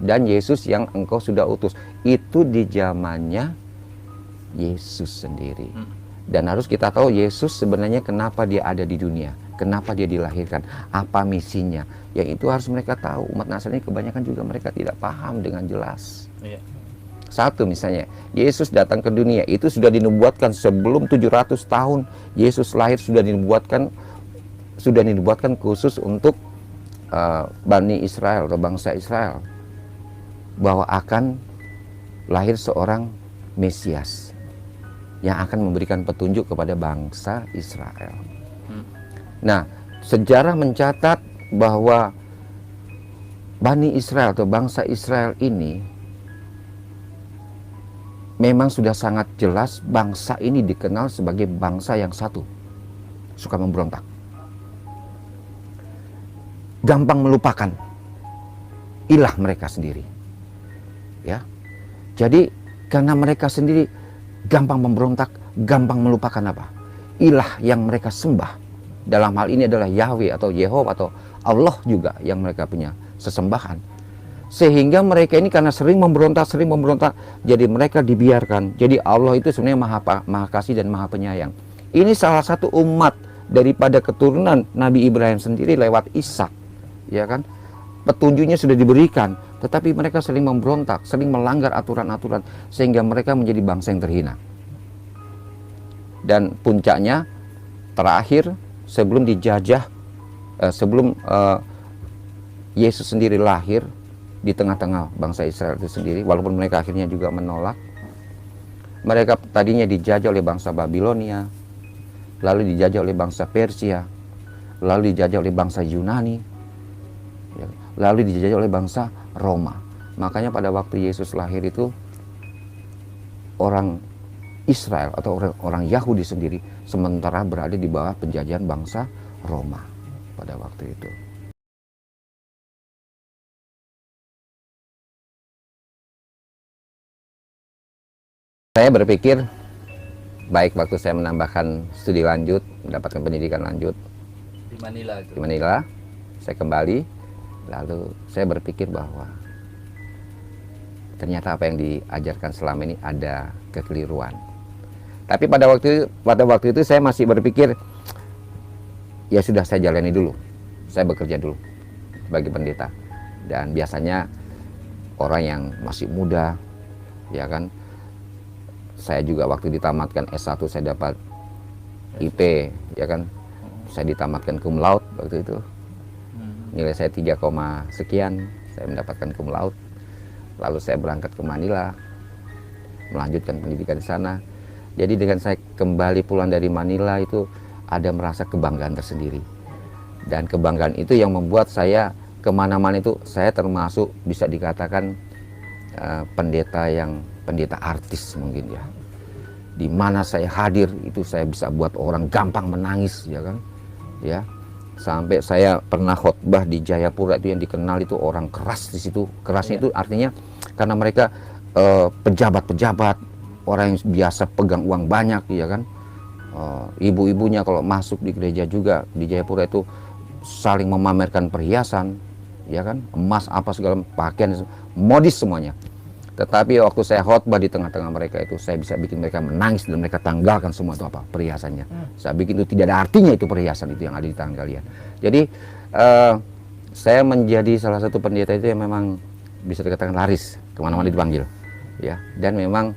dan Yesus yang Engkau sudah utus. Itu di zamannya Yesus sendiri. Dan harus kita tahu Yesus sebenarnya kenapa dia ada di dunia, kenapa dia dilahirkan, apa misinya. Yang itu harus mereka tahu. Umat Nasrani kebanyakan juga mereka tidak paham dengan jelas. Satu misalnya, Yesus datang ke dunia itu sudah dinubuatkan sebelum 700 tahun. Yesus lahir sudah dinubuatkan khusus untuk Bani Israel atau bangsa Israel, bahwa akan lahir seorang Mesias yang akan memberikan petunjuk kepada bangsa Israel. Nah, sejarah mencatat bahwa Bani Israel atau bangsa Israel ini memang sudah sangat jelas bangsa ini dikenal sebagai bangsa yang satu, suka memberontak, gampang melupakan ilah mereka sendiri. Ya, jadi karena mereka sendiri gampang memberontak, gampang melupakan apa? Ilah yang mereka sembah. Dalam hal ini adalah Yahweh atau Yehovah atau Allah juga yang mereka punya sesembahan. Sehingga mereka ini karena sering memberontak, jadi mereka dibiarkan. Jadi Allah itu sebenarnya maha kasih dan maha penyayang. Ini salah satu umat daripada keturunan Nabi Ibrahim sendiri lewat Ishak, ya kan? Petunjuknya sudah diberikan, tetapi mereka sering memberontak, sering melanggar aturan-aturan, sehingga mereka menjadi bangsa yang terhina. Dan puncaknya terakhir sebelum dijajah, sebelum Yesus sendiri lahir di tengah-tengah bangsa Israel itu sendiri, walaupun mereka akhirnya juga menolak. Mereka tadinya dijajah oleh bangsa Babilonia, lalu dijajah oleh bangsa Persia, lalu dijajah oleh bangsa Yunani, lalu dijajah oleh bangsa Roma. Makanya pada waktu Yesus lahir itu, orang Israel atau orang Yahudi sendiri sementara berada di bawah penjajahan bangsa Roma pada waktu itu. Saya berpikir, baik waktu saya menambahkan studi lanjut, mendapatkan pendidikan lanjut di Manila, saya kembali, lalu saya berpikir bahwa ternyata apa yang diajarkan selama ini ada kekeliruan. Tapi pada waktu itu saya masih berpikir, ya sudah, saya jalani dulu, saya bekerja dulu sebagai pendeta. Dan biasanya orang yang masih muda, ya kan, Saya juga waktu ditamatkan S1 saya dapat IP, ya kan. Saya ditamatkan cum laude waktu itu. Nilai saya 3, sekian, saya mendapatkan cum laude. Lalu saya berangkat ke Manila, melanjutkan pendidikan di sana. Jadi dengan saya kembali pulang dari Manila itu ada merasa kebanggaan tersendiri. Dan kebanggaan itu yang membuat saya kemana-mana itu, saya termasuk bisa dikatakan pendeta artis mungkin ya. Di mana saya hadir itu saya bisa buat orang gampang menangis, ya kan, ya. Sampai saya pernah khotbah di Jayapura itu yang dikenal itu orang keras di situ. Kerasnya itu artinya karena mereka pejabat-pejabat, orang yang biasa pegang uang banyak, ya kan. Ibu-ibunya kalau masuk di gereja juga di Jayapura itu saling memamerkan perhiasan, ya kan, emas apa segala pakaian, modis semuanya. Tetapi waktu saya khotbah di tengah-tengah mereka itu, saya bisa bikin mereka menangis dan mereka tanggalkan semua itu apa perhiasannya. Saya bikin itu tidak ada artinya itu perhiasan itu yang ada di tangan kalian. Jadi saya menjadi salah satu pendeta itu yang memang bisa dikatakan laris, kemana-mana dipanggil, ya. Dan memang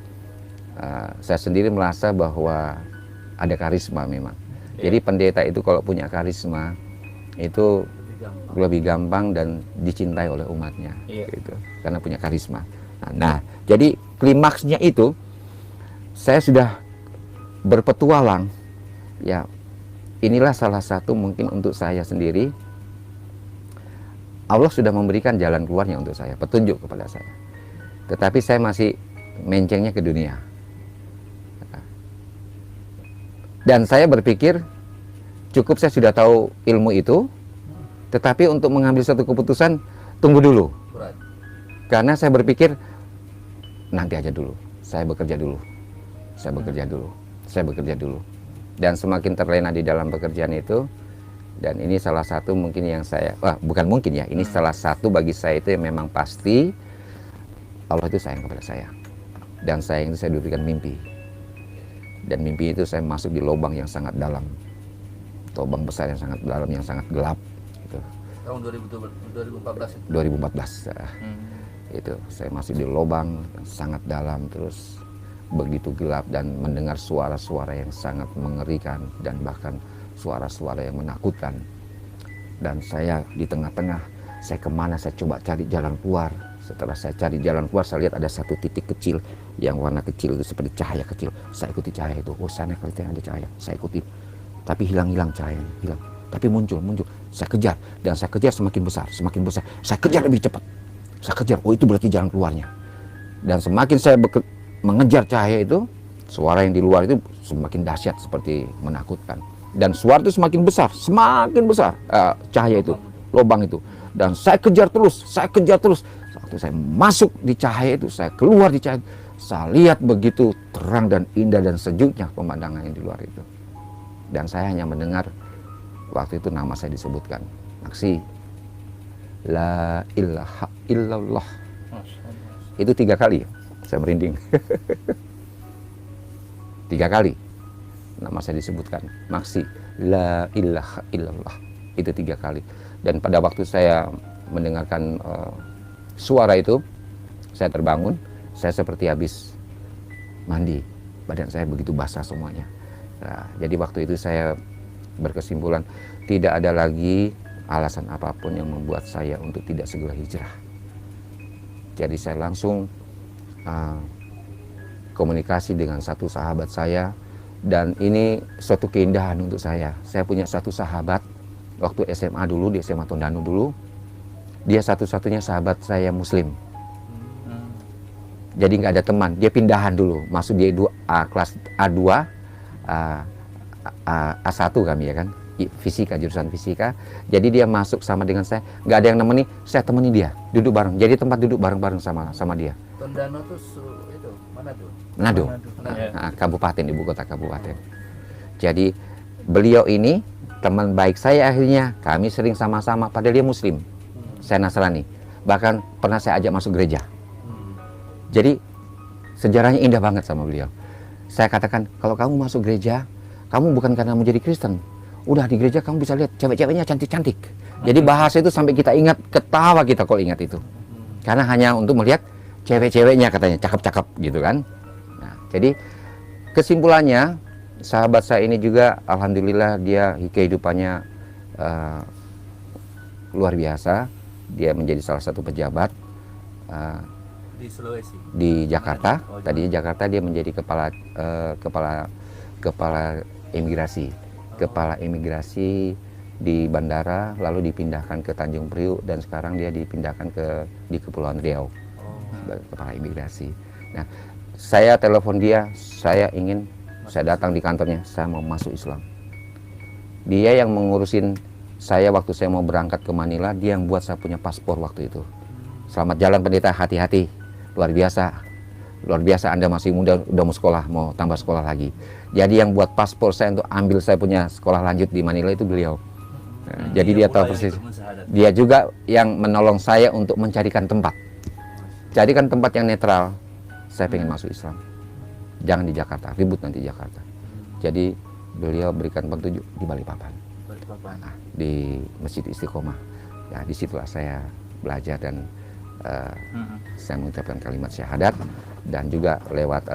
saya sendiri merasa bahwa ada karisma memang. Jadi pendeta itu kalau punya karisma itu lebih gampang dan dicintai oleh umatnya, gitu, karena punya karisma. Nah, jadi klimaksnya itu saya sudah berpetualang, ya. Inilah salah satu mungkin untuk saya sendiri. Allah sudah memberikan jalan keluarnya untuk saya, petunjuk kepada saya. Tetapi saya masih mencengnya ke dunia. Dan saya berpikir cukup saya sudah tahu ilmu itu, tetapi untuk mengambil satu keputusan tunggu dulu. Karena saya berpikir nanti aja dulu, saya bekerja dulu, saya bekerja dulu. Dan semakin terlena di dalam pekerjaan itu, dan ini salah satu mungkin yang saya, bukan mungkin ya, ini salah satu bagi saya itu yang memang pasti Allah itu sayang kepada saya. Dan sayang itu saya diberikan mimpi. Dan mimpi itu saya masuk di lubang yang sangat dalam, lubang besar yang sangat dalam, yang sangat gelap. Gitu. Tahun 2014 itu? 2014. Itu saya masih di lubang yang sangat dalam, terus begitu gelap dan mendengar suara-suara yang sangat mengerikan dan bahkan suara-suara yang menakutkan. Dan saya di tengah-tengah, saya kemana, saya coba cari jalan keluar. Setelah saya cari jalan keluar, saya lihat ada satu titik kecil yang warna kecil itu seperti cahaya kecil. Saya ikuti cahaya itu, oh sana kelihatan ada cahaya, saya ikuti. Tapi hilang cahayanya, hilang. Tapi muncul. Saya kejar, dan saya kejar semakin besar. Saya kejar lebih cepat. Saya kejar, oh itu berarti jalan keluarnya. Dan semakin saya mengejar cahaya itu, suara yang di luar itu semakin dahsyat, seperti menakutkan. Dan suara itu semakin besar cahaya itu, lubang itu. Dan saya kejar terus. Waktu saya masuk di cahaya itu, saya keluar di cahaya itu, saya lihat begitu terang dan indah dan sejuknya pemandangan yang di luar itu. Dan saya hanya mendengar waktu itu nama saya disebutkan, Maksi, La ilaha illallah. Itu 3 kali saya merinding. 3 kali nama saya disebutkan, Maksi, La ilaha illallah. Itu 3 kali. Dan pada waktu saya mendengarkan suara itu, saya terbangun. Saya seperti habis mandi, badan saya begitu basah semuanya. Nah, jadi waktu itu saya berkesimpulan tidak ada lagi alasan apapun yang membuat saya untuk tidak segera hijrah. Jadi saya langsung komunikasi dengan satu sahabat saya, dan ini suatu keindahan untuk saya. Saya punya satu sahabat waktu SMA dulu, di SMA Tondano dulu. Dia satu-satunya sahabat saya Muslim. Jadi nggak ada teman. Dia pindahan dulu, masuk di kelas A2, A1 kami ya kan, fisika, jurusan fisika. Jadi dia masuk sama dengan saya, nggak ada yang nemeni, saya temani dia, duduk bareng. Jadi tempat duduk bareng-bareng sama dia. Tondano tuh itu mana tuh? Manado. Kabupaten, ibu kota kabupaten. Jadi beliau ini teman baik saya akhirnya. Kami sering sama-sama, padahal dia Muslim, saya Nasrani. Bahkan pernah saya ajak masuk gereja. Jadi sejarahnya indah banget sama beliau. Saya katakan, kalau kamu masuk gereja, kamu bukan karena mau jadi Kristen. Udah di gereja kamu bisa lihat cewek-ceweknya cantik-cantik. Jadi bahasa itu sampai kita ingat, ketawa kita kalau ingat itu. Karena hanya untuk melihat cewek-ceweknya katanya, cakep-cakep gitu kan. Nah, Jadi kesimpulannya, sahabat saya ini juga alhamdulillah dia kehidupannya luar biasa. Dia menjadi salah satu pejabat Di Sulawesi. di Jakarta. Oh, Tadinya Jakarta dia menjadi kepala imigrasi di bandara, lalu dipindahkan ke Tanjung Priuk, dan sekarang dia dipindahkan di Kepulauan Riau sebagai kepala imigrasi. Nah, saya telepon dia, saya datang di kantornya, saya mau masuk Islam. Dia yang mengurusin saya waktu saya mau berangkat ke Manila, dia yang buat saya punya paspor waktu itu. Selamat jalan pendeta, hati-hati, luar biasa Anda masih muda, udah mau sekolah, mau tambah sekolah lagi. Jadi yang buat paspor saya untuk ambil saya punya sekolah lanjut di Manila itu beliau. Nah, jadi dia tahu persis. Dia juga yang menolong saya untuk mencarikan tempat. Carikan tempat yang netral. Saya pengen masuk Islam. Jangan di Jakarta, ribut nanti Jakarta. Jadi beliau berikan petunjuk di Balikpapan. Nah, di Masjid Istiqomah. Ya, disitulah saya belajar dan saya mengucapkan kalimat syahadat, dan juga lewat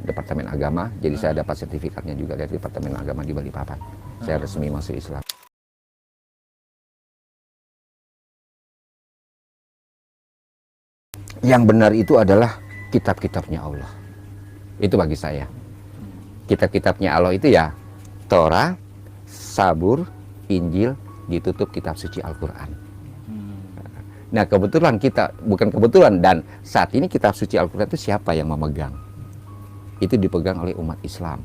Departemen Agama. Jadi saya dapat sertifikatnya juga dari Departemen Agama di Balikpapan. Saya resmi masuk Islam. Yang benar itu adalah kitab-kitabnya Allah. Itu bagi saya. Kitab-kitabnya Allah itu ya Torah, Zabur, Injil, ditutup kitab suci Al-Quran. Nah, bukan kebetulan, dan saat ini kitab suci Al-Quran itu siapa yang memegang? Itu dipegang oleh umat Islam.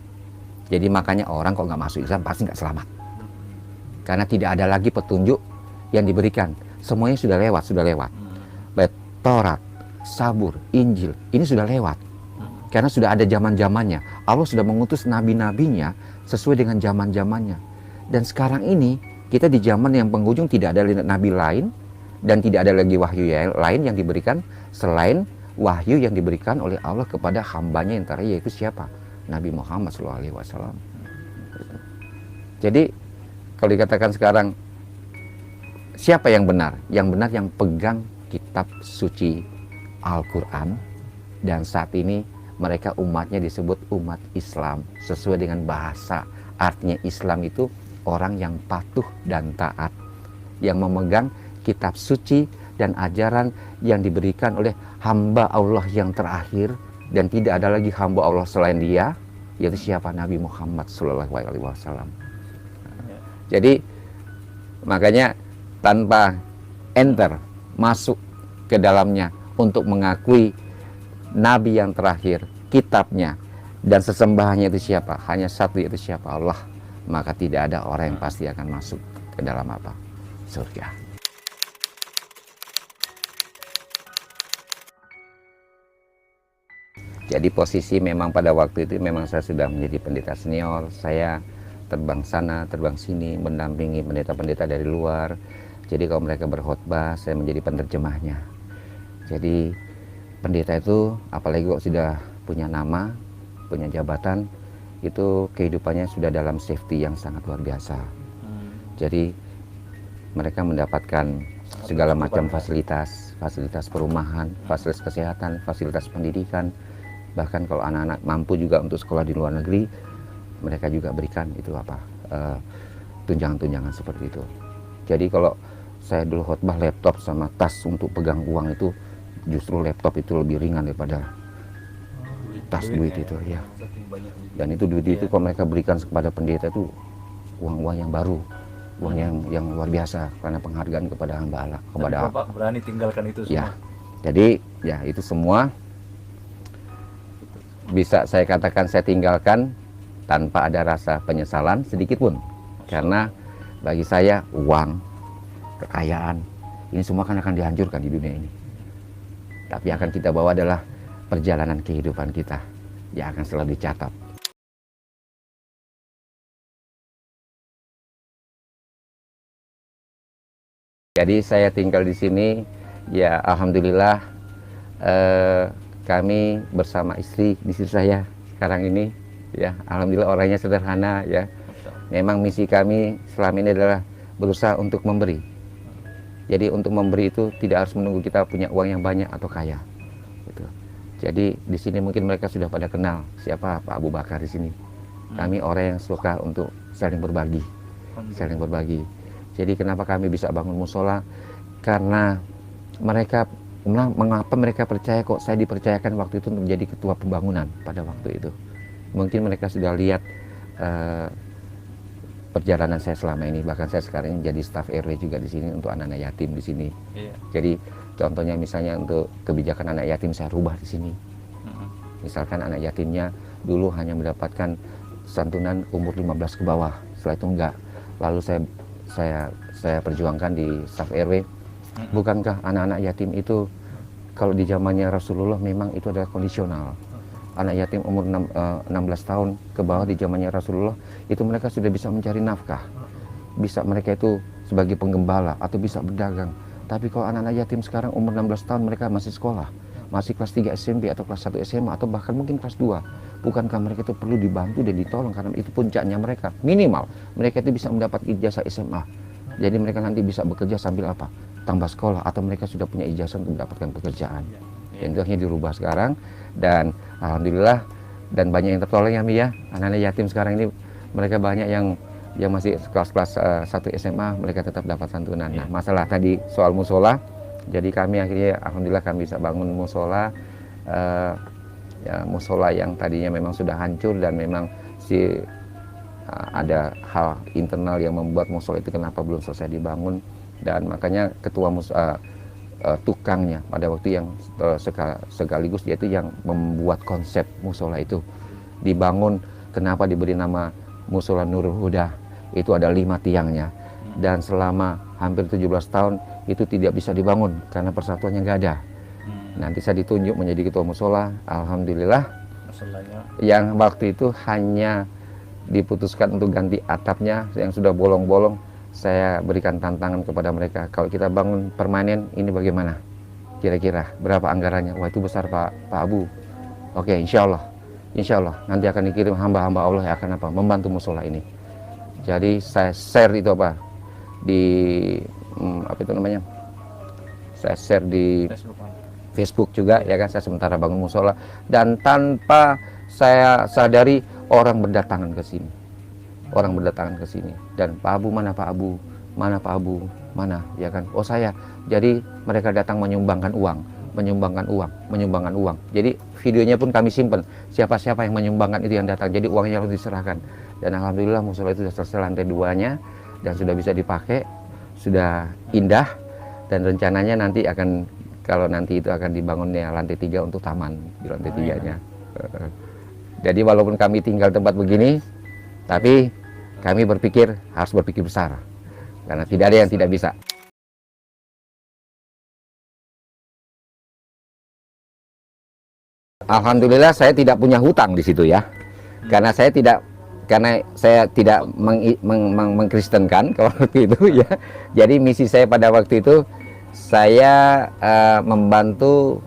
Jadi makanya orang kalau nggak masuk Islam pasti nggak selamat. Karena tidak ada lagi petunjuk yang diberikan. Semuanya sudah lewat. Baik Taurat, Zabur, Injil, ini sudah lewat. Karena sudah ada zaman-zamannya. Allah sudah mengutus nabi-nabinya sesuai dengan zaman-zamannya. Dan sekarang ini kita di zaman yang penghujung, tidak ada nabi lain dan tidak ada lagi wahyu lain yang diberikan selain wahyu yang diberikan oleh Allah kepada hambanya yang terakhir, yaitu siapa? Nabi Muhammad SAW. Jadi kalau dikatakan sekarang siapa yang benar? Yang benar yang pegang kitab suci Al-Quran, dan saat ini mereka umatnya disebut umat Islam sesuai dengan bahasa. Artinya Islam itu orang yang patuh dan taat, yang memegang kitab suci dan ajaran yang diberikan oleh hamba Allah yang terakhir, dan tidak ada lagi hamba Allah selain dia, yaitu siapa? Nabi Muhammad SAW. Jadi makanya tanpa enter masuk ke dalamnya untuk mengakui Nabi yang terakhir, kitabnya, dan sesembahannya itu siapa? Hanya satu, yaitu siapa? Allah. Maka tidak ada orang yang pasti akan masuk ke dalam apa? Surga. Jadi posisi memang pada waktu itu memang saya sudah menjadi pendeta senior. Saya terbang sana, terbang sini, mendampingi pendeta-pendeta dari luar. Jadi kalau mereka berkhotbah, saya menjadi penerjemahnya. Jadi pendeta itu apalagi kok sudah punya nama, punya jabatan, itu kehidupannya sudah dalam safety yang sangat luar biasa. Jadi mereka mendapatkan segala macam fasilitas perumahan, fasilitas kesehatan, fasilitas pendidikan. Bahkan kalau anak-anak mampu juga untuk sekolah di luar negeri, mereka juga berikan itu tunjangan-tunjangan seperti itu. Jadi kalau saya dulu khotbah, laptop sama tas untuk pegang uang itu, justru laptop itu lebih ringan daripada tas duit itu ya. Dan itu duit itu kalau mereka berikan kepada pendeta itu uang-uang yang baru, uang yang luar biasa karena penghargaan kepada hamba Allah, kepada Bapak berani tinggalkan itu semua. Ya. Jadi ya itu semua bisa saya katakan saya tinggalkan tanpa ada rasa penyesalan sedikit pun. Karena bagi saya uang, kekayaan, ini semua kan akan dihancurkan di dunia ini. Tapi akan kita bawa adalah perjalanan kehidupan kita yang akan selalu dicatat. Jadi saya tinggal di sini, ya alhamdulillah kami bersama istri saya sekarang ini, ya alhamdulillah orangnya sederhana ya. Memang misi kami selama ini adalah berusaha untuk memberi. Jadi untuk memberi itu tidak harus menunggu kita punya uang yang banyak atau kaya. Gitu. Jadi di sini mungkin mereka sudah pada kenal siapa Pak Abu Bakar di sini. Kami orang yang suka untuk saling berbagi, saling berbagi. Jadi kenapa kami bisa bangun musola? Karena mereka, mengapa mereka percaya kok saya dipercayakan waktu itu untuk menjadi ketua pembangunan pada waktu itu. Mungkin mereka sudah lihat perjalanan saya selama ini, bahkan saya sekarang ini jadi staf RW juga di sini untuk anak-anak yatim di sini. Jadi contohnya misalnya untuk kebijakan anak yatim saya rubah di sini. Misalkan anak yatimnya dulu hanya mendapatkan santunan umur 15 ke bawah, setelah itu enggak. Lalu saya perjuangkan di staf RW. Bukankah anak-anak yatim itu kalau di zamannya Rasulullah memang itu adalah kondisional. Anak yatim umur 16 tahun ke bawah di zamannya Rasulullah itu mereka sudah bisa mencari nafkah. Bisa mereka itu sebagai penggembala atau bisa berdagang. Tapi kalau anak-anak yatim sekarang umur 16 tahun mereka masih sekolah, masih kelas 3 SMP atau kelas 1 SMA atau bahkan mungkin kelas 2. Bukankah mereka itu perlu dibantu dan ditolong karena itu puncaknya mereka. Minimal mereka itu bisa mendapat ijazah SMA. Jadi mereka nanti bisa bekerja sambil apa? Tambah sekolah atau mereka sudah punya ijazah untuk mendapatkan pekerjaan. Dan itu akhirnya dirubah sekarang dan alhamdulillah dan banyak yang tertolong ya Mi ya. Anak-anak yatim sekarang ini mereka banyak yang masih kelas-kelas 1 SMA mereka tetap dapat santunan. Nah, masalah tadi soal musola, jadi kami akhirnya alhamdulillah kami bisa bangun musola, musola yang tadinya memang sudah hancur dan memang ada hal internal yang membuat musola itu kenapa belum selesai dibangun, dan makanya ketua tukangnya pada waktu yang sekaligus dia itu yang membuat konsep musola itu dibangun. Kenapa diberi nama Musola Nurul Huda? Itu ada 5 tiangnya dan selama hampir 17 tahun itu tidak bisa dibangun karena persatuannya nggak ada. Nanti saya ditunjuk menjadi ketua musola, alhamdulillah. Musolanya Yang waktu itu hanya diputuskan untuk ganti atapnya yang sudah bolong-bolong. Saya berikan tantangan kepada mereka, kalau kita bangun permanen ini bagaimana? Kira-kira berapa anggarannya? Wah itu besar Pak Abu. Oke, insya Allah nanti akan dikirim hamba-hamba Allah yang akan membantu musola ini. Jadi saya share itu di saya share di Facebook juga ya kan, saya sementara bangun musola dan tanpa saya sadari orang berdatangan ke sini. Dan Pak Abu mana Pak Abu? Mana ya kan? Oh saya. Jadi mereka datang menyumbangkan uang. Jadi videonya pun kami simpan. Siapa-siapa yang menyumbangkan itu yang datang. Jadi uangnya harus diserahkan. Dan alhamdulillah musola itu sudah selesai lantai 2-nya dan sudah bisa dipakai, sudah indah dan rencananya nanti akan kalau nanti itu akan dibangunnya lantai 3 untuk taman di lantai 3-nya. Jadi walaupun kami tinggal tempat begini, tapi kami harus berpikir besar, karena tidak ada yang tidak bisa. Alhamdulillah saya tidak punya hutang di situ ya, karena saya tidak mengkristenkan kalau waktu itu ya. Jadi misi saya pada waktu itu saya membantu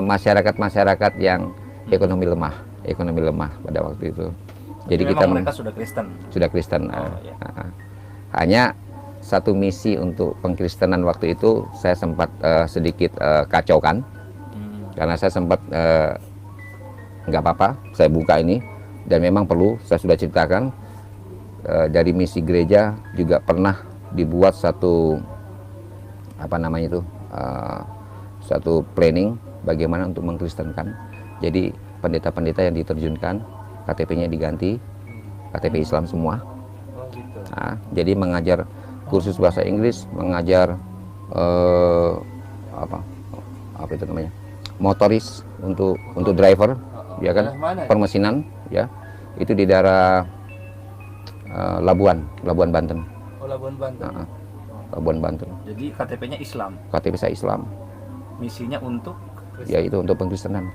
masyarakat yang ekonomi lemah pada waktu itu. Jadi mereka sudah Kristen. Hanya satu misi untuk pengkristenan waktu itu saya sempat sedikit kacaukan karena saya sempat nggak apa-apa saya buka ini dan memang perlu saya sudah ceritakan dari misi gereja juga pernah dibuat satu satu planning bagaimana untuk mengkristenkan. Jadi pendeta-pendeta yang diterjunkan KTP-nya diganti KTP Islam semua. Nah, jadi mengajar kursus bahasa Inggris, mengajar motoris untuk driver, ya kan, permesinan, ya, itu di daerah Labuan Banten. Oh, Labuan Banten. Labuan Banten. Jadi KTP-nya Islam. KTP saya Islam. Misinya untuk Ya itu untuk pengkristenan.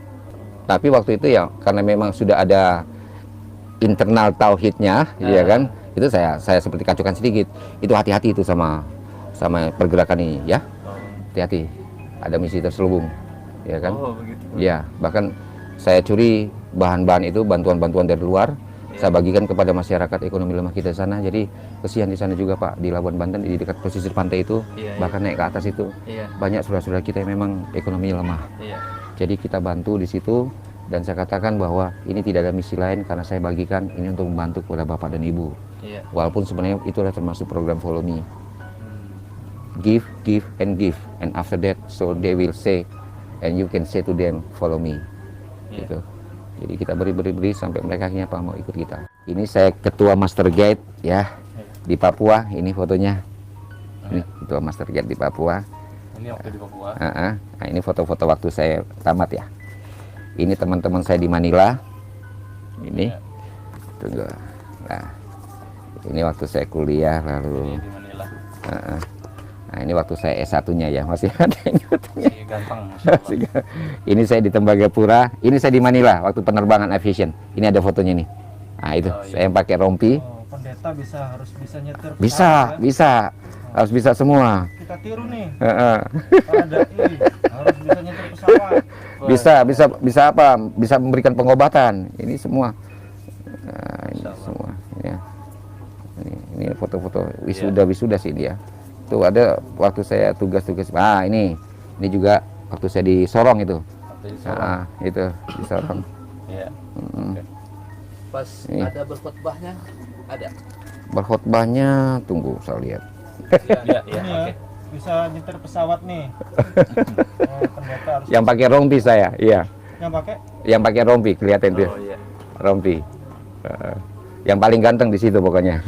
Tapi waktu itu ya karena memang sudah ada internal tauhidnya, ya kan, itu saya seperti kacaukan sedikit. Itu hati-hati itu sama pergerakan ini, ya. Hati-hati. Ada misi terselubung, ya kan. Oh, begitu. Ya, bahkan saya curi bahan-bahan itu, bantuan-bantuan dari luar. Saya bagikan kepada masyarakat ekonomi lemah kita di sana. Jadi kesian di sana juga Pak, di Labuan Banten di dekat pesisir pantai itu, bahkan naik ke atas itu banyak saudara-saudara kita yang memang ekonomi lemah. Jadi kita bantu di situ, dan saya katakan bahwa ini tidak ada misi lain karena saya bagikan ini untuk membantu kepada bapak dan ibu. Iya. Walaupun sebenarnya itu adalah termasuk program Follow Me. Give, give, and give, and after that, so they will say, and you can say to them, follow me. Iya. Gitu. Jadi kita beri sampai mereka akhirnya mau ikut kita. Ini saya ketua Master Guide ya di Papua. Ini fotonya. Ini ketua Master Guide di Papua. Ini waktu di Papua. Nah, ini foto-foto waktu saya tamat ya. Ini teman-teman saya di Manila. Ini. Tunggu. Nah, ini waktu saya kuliah lalu. Ini di Manila. Nah, ini waktu saya S1-nya ya, masih ada ini fotonya. Masih gampang, Masya Allah. Ini saya di Tembagapura, ini saya di Manila waktu penerbangan aviation. Ini ada fotonya nih. Nah, itu Oh, iya. saya yang pakai rompi. Oh, pendeta harus bisa nyetir pesawat Bisa, ya. bisa. Harus bisa semua. Kita tiru nih. Heeh. Para dai harus bisa nyetir pesawat. Bisa apa? Bisa memberikan pengobatan. Ini semua. Nah, ini Insya Allah. semua ya. Ini foto-foto wisuda sih dia. Tuh ada waktu saya tugas-tugas. Ah, ini juga waktu saya di Sorong itu. Waktu di Sorong. Itu di Sorong. Iya. Mm. Oke. Pas Ini. ada berkhotbahnya, ada. Berkhotbahnya tunggu saya lihat. Iya, iya, Ini ya, oke. bisa nyetir pesawat nih. Pendeta harus Yang pakai rompi saya, iya. yang pakai. Yang pakai rompi kelihatan tuh. Oh iya. Rompi. Yang paling ganteng di situ pokoknya.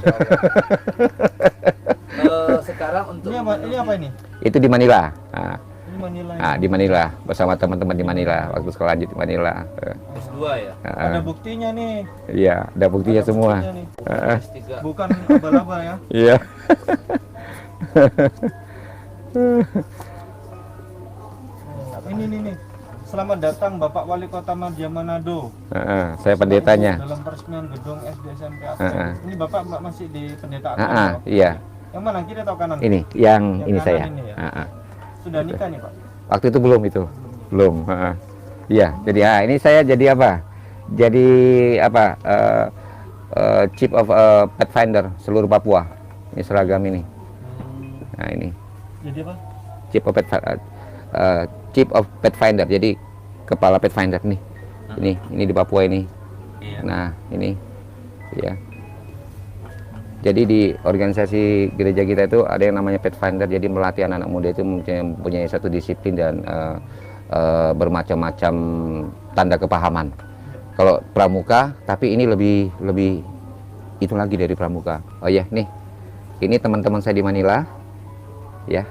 Sekarang untuk Ini apa ini? Itu di Manila. Nah, Ini Manila. nah, di Manila bersama teman-teman di Manila waktu sekolah lanjut di Manila. S2 ya? Ada buktinya nih. Iya, ada buktinya Ada semua. buktinya nih. S3. Bukan abal-abal ya. Iya. Ini nih. Selamat datang Bapak Wali Kota Madya Manado. Saya pendetanya. Dalam peresmian gedung SD SMP Aceh. Ini Bapak masih di pendetaan. Iya. Yang mana, kiri atau kanan? Ini yang ini kanan saya. ini ya? Sudah nikah nih Pak? Waktu itu belum itu. Belum. Iya, jadi ini saya jadi apa? Jadi apa? Chief of Pathfinder seluruh Papua. Ini seragam ini. Nah, ini. Jadi apa? Chief of Pathfinder. Jadi kepala Pathfinder nih. Ini di Papua ini. Iya. Nah, ini. Ya. Jadi di organisasi gereja kita itu ada yang namanya Pathfinder. Jadi melatih anak-anak muda itu mempunyai satu disiplin dan bermacam-macam tanda kepahaman. Kalau pramuka, tapi ini lebih itu lagi dari pramuka. Oh ya, nih. Ini teman-teman saya di Manila. Ya.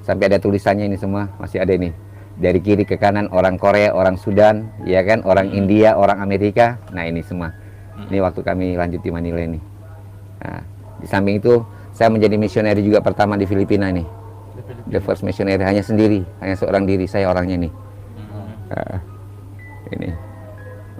Sampai ada tulisannya ini semua, masih ada ini. Dari kiri ke kanan orang Korea, orang Sudan, ya kan, orang India, orang Amerika. Nah, ini semua. Ini waktu kami lanjut di Manila ini. Nah, di samping itu saya menjadi misioneri juga pertama di Filipina nih. The first missionary, hanya sendiri, hanya seorang diri, saya orangnya nih. Ini.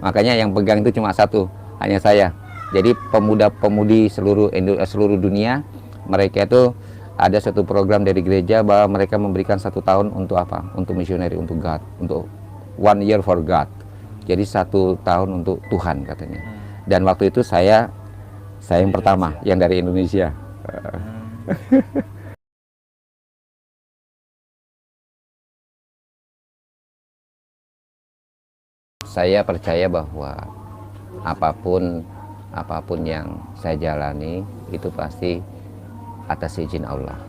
Makanya yang pegang itu cuma satu, hanya saya. Jadi pemuda-pemudi seluruh dunia, mereka itu ada satu program dari gereja bahwa mereka memberikan 1 tahun untuk apa? Untuk misioneri, untuk God, untuk 1 year for God. Jadi 1 tahun untuk Tuhan katanya. Dan waktu itu saya yang pertama, yang dari Indonesia. Saya percaya bahwa apapun yang saya jalani itu pasti atas izin Allah.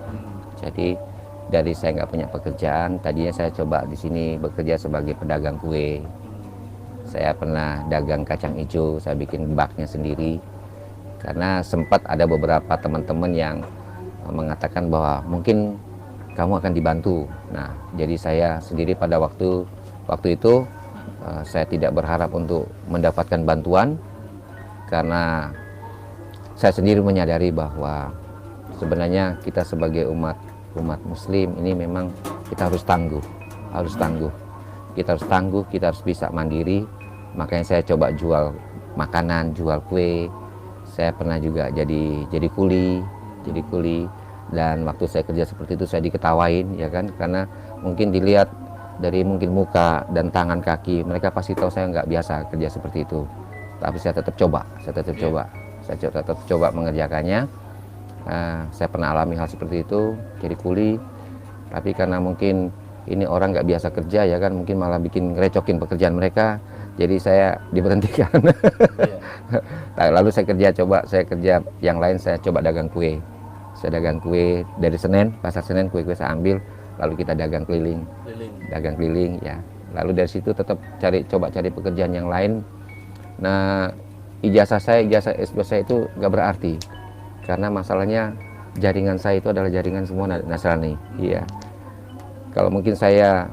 Jadi dari saya nggak punya pekerjaan, tadinya saya coba di sini bekerja sebagai pedagang kue. Saya pernah dagang kacang hijau, saya bikin baknya sendiri. Karena sempat ada beberapa teman-teman yang mengatakan bahwa mungkin kamu akan dibantu. Nah, jadi saya sendiri pada waktu itu saya tidak berharap untuk mendapatkan bantuan karena saya sendiri menyadari bahwa sebenarnya kita sebagai umat Muslim ini memang kita harus tangguh, kita harus tangguh, kita harus bisa mandiri. Makanya saya coba jual makanan, jual kue. Saya pernah juga jadi kuli, dan waktu saya kerja seperti itu saya diketawain, ya kan, karena mungkin dilihat dari mungkin muka dan tangan kaki, mereka pasti tahu saya nggak biasa kerja seperti itu. Tapi saya tetap coba, saya tetap coba mengerjakannya. Saya pernah alami hal seperti itu, jadi kuli. Tapi karena mungkin ini orang nggak biasa kerja ya kan, mungkin malah bikin ngerecokin pekerjaan mereka, jadi saya diberhentikan. Iya. Nah, lalu saya kerja yang lain, saya coba dagang kue. Saya dagang kue dari Senin, pasar Senin kue-kue saya ambil, lalu kita dagang keliling ya. Lalu dari situ tetap coba cari pekerjaan yang lain. Nah, ijazah S2 saya itu nggak berarti, karena masalahnya jaringan saya itu adalah jaringan semua Nasrani. Iya. Kalau mungkin saya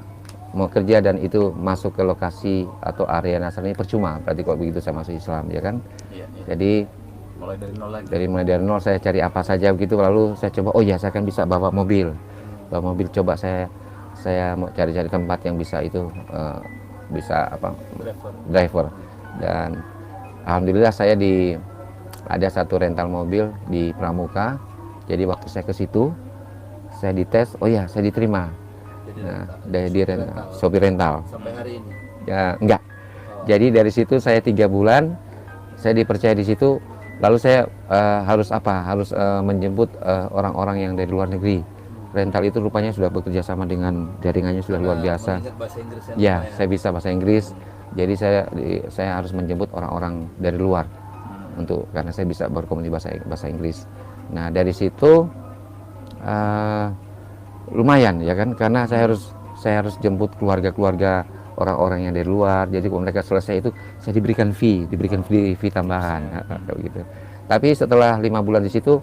mau kerja dan itu masuk ke lokasi atau area Nasrani, percuma. Berarti kalau begitu saya masuk Islam, ya kan? Iya. Jadi Mulai dari nol lagi. mulai dari nol saya cari apa saja begitu, lalu saya coba, oh ya saya kan bisa bawa mobil. Coba saya mau cari-cari tempat yang bisa itu bisa apa? Driver. Dan alhamdulillah saya ada satu rental mobil di Pramuka. Jadi waktu saya ke situ, saya dites, oh ya saya diterima. Jadi sopir rental. Sampai hari ini. Ya enggak. Jadi dari situ saya 3 bulan saya dipercaya di situ. Lalu saya harus menjemput orang-orang yang dari luar negeri. Rental itu rupanya sudah bekerja sama dengan jaringannya sudah luar biasa. Bahasa Inggris Ya, saya bisa bahasa Inggris. Jadi saya harus menjemput orang-orang dari luar karena saya bisa berkomunikasi bahasa Inggris. Nah, dari situ lumayan ya kan, karena saya harus jemput keluarga orang-orang yang dari luar. Jadi kalau mereka selesai itu saya diberikan fee tambahan gitu. Tapi setelah 5 bulan di situ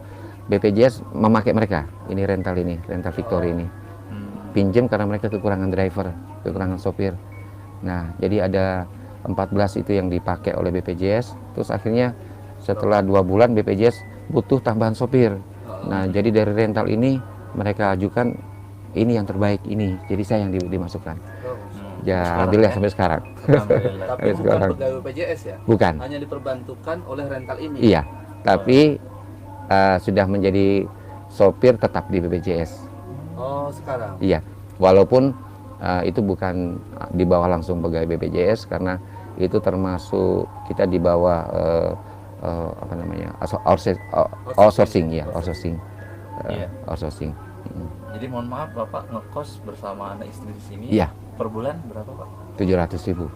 BPJS memakai mereka, rental Victory ini pinjam karena mereka kekurangan driver, kekurangan sopir. Nah, jadi ada 14 itu yang dipakai oleh BPJS. Terus akhirnya setelah 2 bulan BPJS butuh tambahan sopir. Nah, jadi dari rental ini mereka ajukan ini yang terbaik ini. Jadi saya yang dimasukkan. Ya, alhamdulillah sampai sekarang. Tapi bukan pegawai BPJS ya? Bukan. Hanya diperbantukan oleh rental ini. Iya, tapi sudah menjadi sopir tetap di BPJS. Oh, sekarang. Iya, walaupun itu bukan di bawah langsung pegawai BPJS, karena itu termasuk kita di bawah outsourcing. Jadi mohon maaf Bapak ngekos bersama anak istri di sini. Iya. Per bulan berapa Pak? 700.000.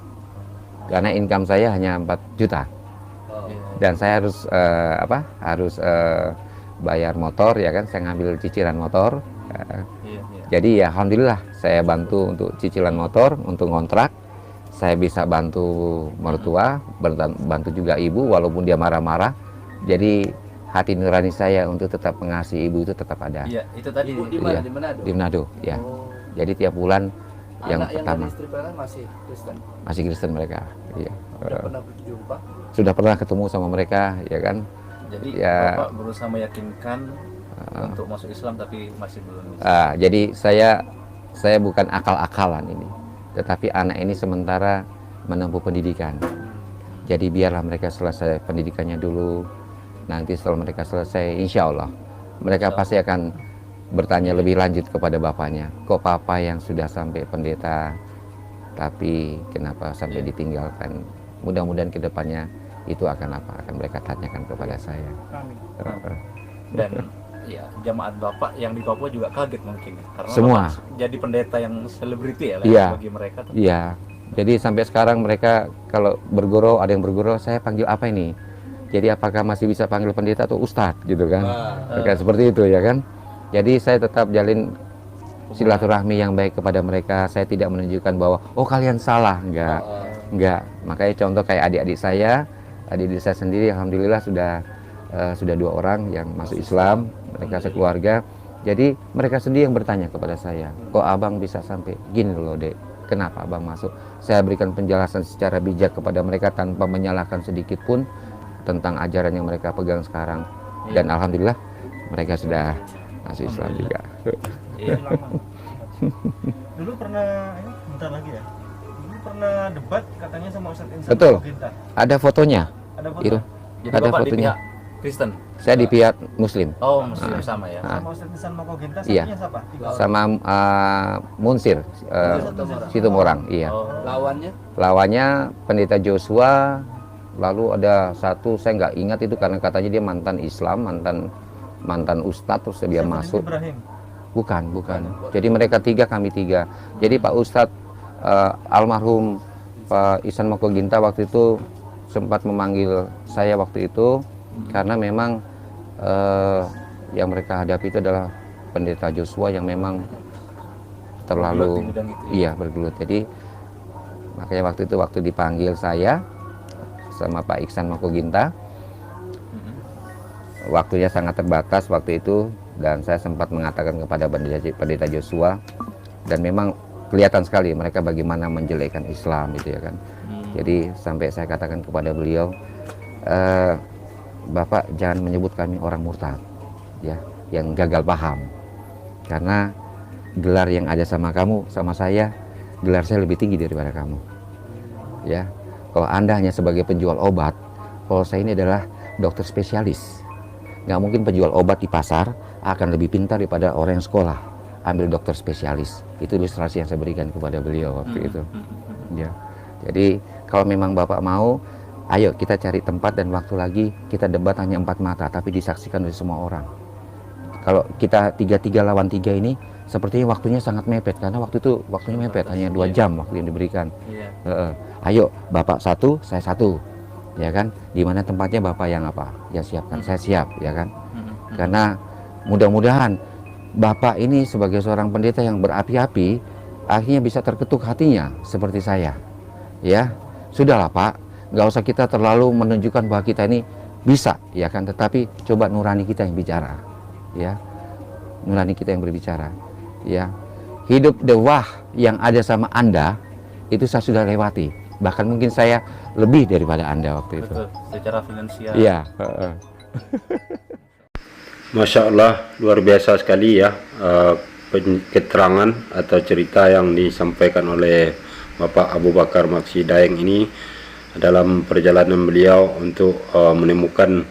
Karena income saya hanya 4 juta. Iya. Dan saya harus bayar motor ya kan, saya ngambil cicilan motor. Iya. Jadi ya alhamdulillah saya bantu untuk cicilan motor, untuk ngontrak. Saya bisa bantu mertua, bantu juga ibu walaupun dia marah-marah. Jadi hati nurani saya untuk tetap mengasihi ibu itu tetap ada. Iya, itu tadi. Ibu di mana? Iya. Di Manado? Di Manado, ya. Oh. Jadi tiap bulan yang Anak pertama yang istri pertama masih Kristen. masih Kristen mereka. Iya. Sudah pernah berjumpa? Sudah pernah ketemu sama mereka, ya kan? Jadi Ya. Bapak berusaha meyakinkan untuk masuk Islam tapi masih belum bisa. Jadi saya bukan akal-akalan ini, tetapi anak ini sementara menempuh pendidikan. Jadi biarlah mereka selesai pendidikannya dulu. Nanti setelah mereka selesai, insya Allah mereka pasti akan bertanya lebih lanjut kepada bapaknya. Kok papa yang sudah sampai pendeta, tapi kenapa sampai ditinggalkan? Mudah-mudahan kedepannya itu akan mereka tanyakan kepada saya. Amin. Dan ya jamaat Bapak yang di Papua juga kaget mungkin karena Semua. Bapak jadi pendeta yang selebriti ya Iya. bagi mereka tuh. Iya. Jadi sampai sekarang mereka kalau bergurau, ada yang bergurau, saya panggil apa ini? Jadi apakah masih bisa panggil pendeta atau ustadz gitu kan? Kayak seperti itu ya kan? Jadi saya tetap jalin silaturahmi yang baik kepada mereka. Saya tidak menunjukkan bahwa oh kalian salah, enggak. Makanya contoh kayak adik-adik saya sendiri alhamdulillah sudah 2 orang yang masuk Islam, mereka sekeluarga. Jadi mereka sendiri yang bertanya kepada saya, kok abang bisa sampai gini loh dek, kenapa abang masuk? Saya berikan penjelasan secara bijak kepada mereka tanpa menyalahkan sedikit pun tentang ajaran yang mereka pegang sekarang. Dan alhamdulillah mereka sudah masuk Islam juga. Iya. Dulu pernah, bentar lagi ya. Dulu pernah debat katanya sama Ustadz Insan Betul. Mokoginta. Ada fotonya. Ada foto Itu. Jadi Ada Bapak di fotonya. pihak Kristen. Saya di pihak Muslim. Oh, Muslim sama ya. sama Ustadz Insan Mokoginta, Iya. satunya siapa? 3 orang. Sama Munsir Situmorang. Iya. Oh, Lawannya? Lawannya pendeta Joshua. Lalu ada satu saya nggak ingat itu karena katanya dia mantan Islam, mantan ustadz, terus dia Siapa? masuk. Ibrahim. Bukan. Jadi mereka 3, kami 3. Jadi Pak Ustadz almarhum Pak Ihsan Mokoginta waktu itu sempat memanggil saya waktu itu karena memang yang mereka hadapi itu adalah pendeta Joshua yang memang terlalu bergelut. Jadi makanya waktu dipanggil saya sama Pak Ihsan Mokoginta, waktunya sangat terbatas waktu itu, dan saya sempat mengatakan kepada pendeta Joshua, dan memang kelihatan sekali mereka bagaimana menjelekkan Islam itu ya kan. Jadi sampai saya katakan kepada beliau, Bapak jangan menyebut kami orang murtad ya, yang gagal paham, karena gelar yang ada sama kamu, sama saya, gelar saya lebih tinggi daripada kamu ya. Kalau Anda hanya sebagai penjual obat, kalau saya ini adalah dokter spesialis. Nggak mungkin penjual obat di pasar akan lebih pintar daripada orang yang sekolah ambil dokter spesialis. Itu ilustrasi yang saya berikan kepada beliau waktu itu ya. Jadi kalau memang Bapak mau, ayo kita cari tempat dan waktu lagi, kita debat hanya 4 mata tapi disaksikan oleh semua orang. Kalau kita 3 lawan 3 ini sepertinya waktunya sangat mepet, karena waktu itu waktunya mepet, hanya 2 jam waktu yang diberikan. Ayo Bapak 1, saya 1 ya kan, dimana tempatnya Bapak yang apa ya siapkan, saya siap ya kan. Karena mudah-mudahan Bapak ini sebagai seorang pendeta yang berapi-api akhirnya bisa terketuk hatinya seperti saya ya. Sudahlah Pak, nggak usah kita terlalu menunjukkan bahwa kita ini bisa ya kan, tetapi coba nurani kita yang bicara ya, nurani kita yang berbicara ya. Hidup dewah yang ada sama Anda itu saya sudah lewati, bahkan mungkin saya lebih daripada Anda waktu itu. Betul, secara finansial. Iya. Masya Allah, luar biasa sekali ya keterangan atau cerita yang disampaikan oleh Bapak Abu Bakar Maksi Daeng ini dalam perjalanan beliau untuk menemukan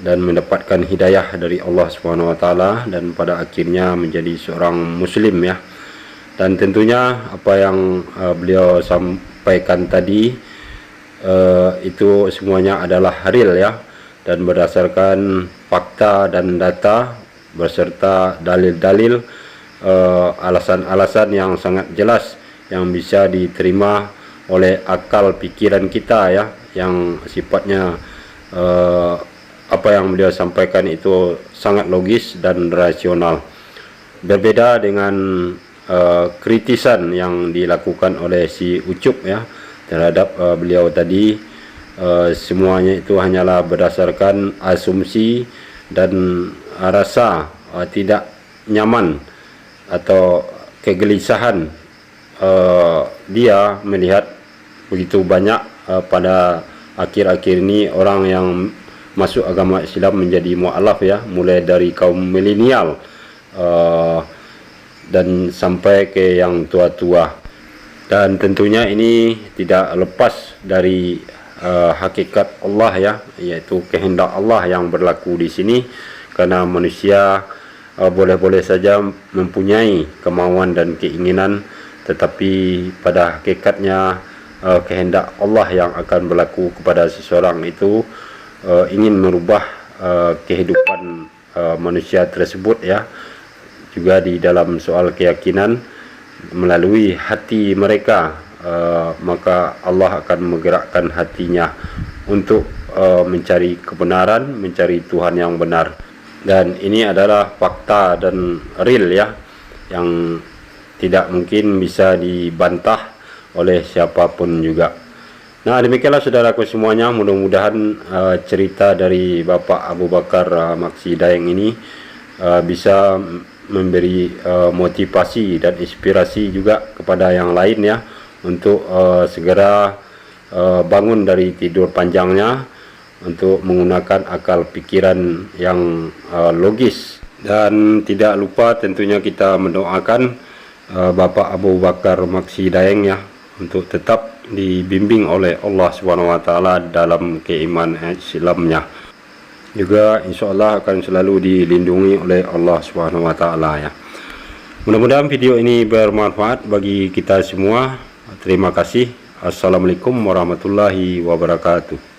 dan mendapatkan hidayah dari Allah SWT, dan pada akhirnya menjadi seorang muslim ya. Dan tentunya apa yang beliau sampaikan tadi itu semuanya adalah real ya, dan berdasarkan fakta dan data beserta dalil-dalil, alasan-alasan yang sangat jelas yang bisa diterima oleh akal pikiran kita ya, yang sifatnya apa yang beliau sampaikan itu sangat logis dan rasional. Berbeda dengan kritisan yang dilakukan oleh si Ucup ya terhadap beliau tadi, semuanya itu hanyalah berdasarkan asumsi dan rasa tidak nyaman atau kegelisahan dia melihat begitu banyak pada akhir-akhir ini orang yang masuk agama Islam menjadi mu'alaf ya, mulai dari kaum milenial dan sampai ke yang tua-tua. Dan tentunya ini tidak lepas dari hakikat Allah ya, yaitu kehendak Allah yang berlaku di sini, karena manusia boleh-boleh saja mempunyai kemauan dan keinginan, tetapi pada hakikatnya kehendak Allah yang akan berlaku kepada seseorang itu ingin merubah kehidupan manusia tersebut ya. Juga di dalam soal keyakinan melalui hati mereka, maka Allah akan menggerakkan hatinya untuk mencari kebenaran, mencari Tuhan yang benar. Dan ini adalah fakta dan real ya, yang tidak mungkin bisa dibantah oleh siapapun juga. Nah, demikianlah saudaraku semuanya, mudah-mudahan cerita dari Bapak Abu Bakar Maksi Daeng ini bisa memberi motivasi dan inspirasi juga kepada yang lain ya, untuk segera bangun dari tidur panjangnya, untuk menggunakan akal pikiran yang logis. Dan tidak lupa tentunya kita mendoakan Bapak Abu Bakar Maksi Daeng ya, untuk tetap dibimbing oleh Allah SWT dalam keimanan Islamnya. Juga insya Allah akan selalu dilindungi oleh Allah SWT ya. Mudah-mudahan video ini bermanfaat bagi kita semua. Terima kasih. Assalamualaikum warahmatullahi wabarakatuh.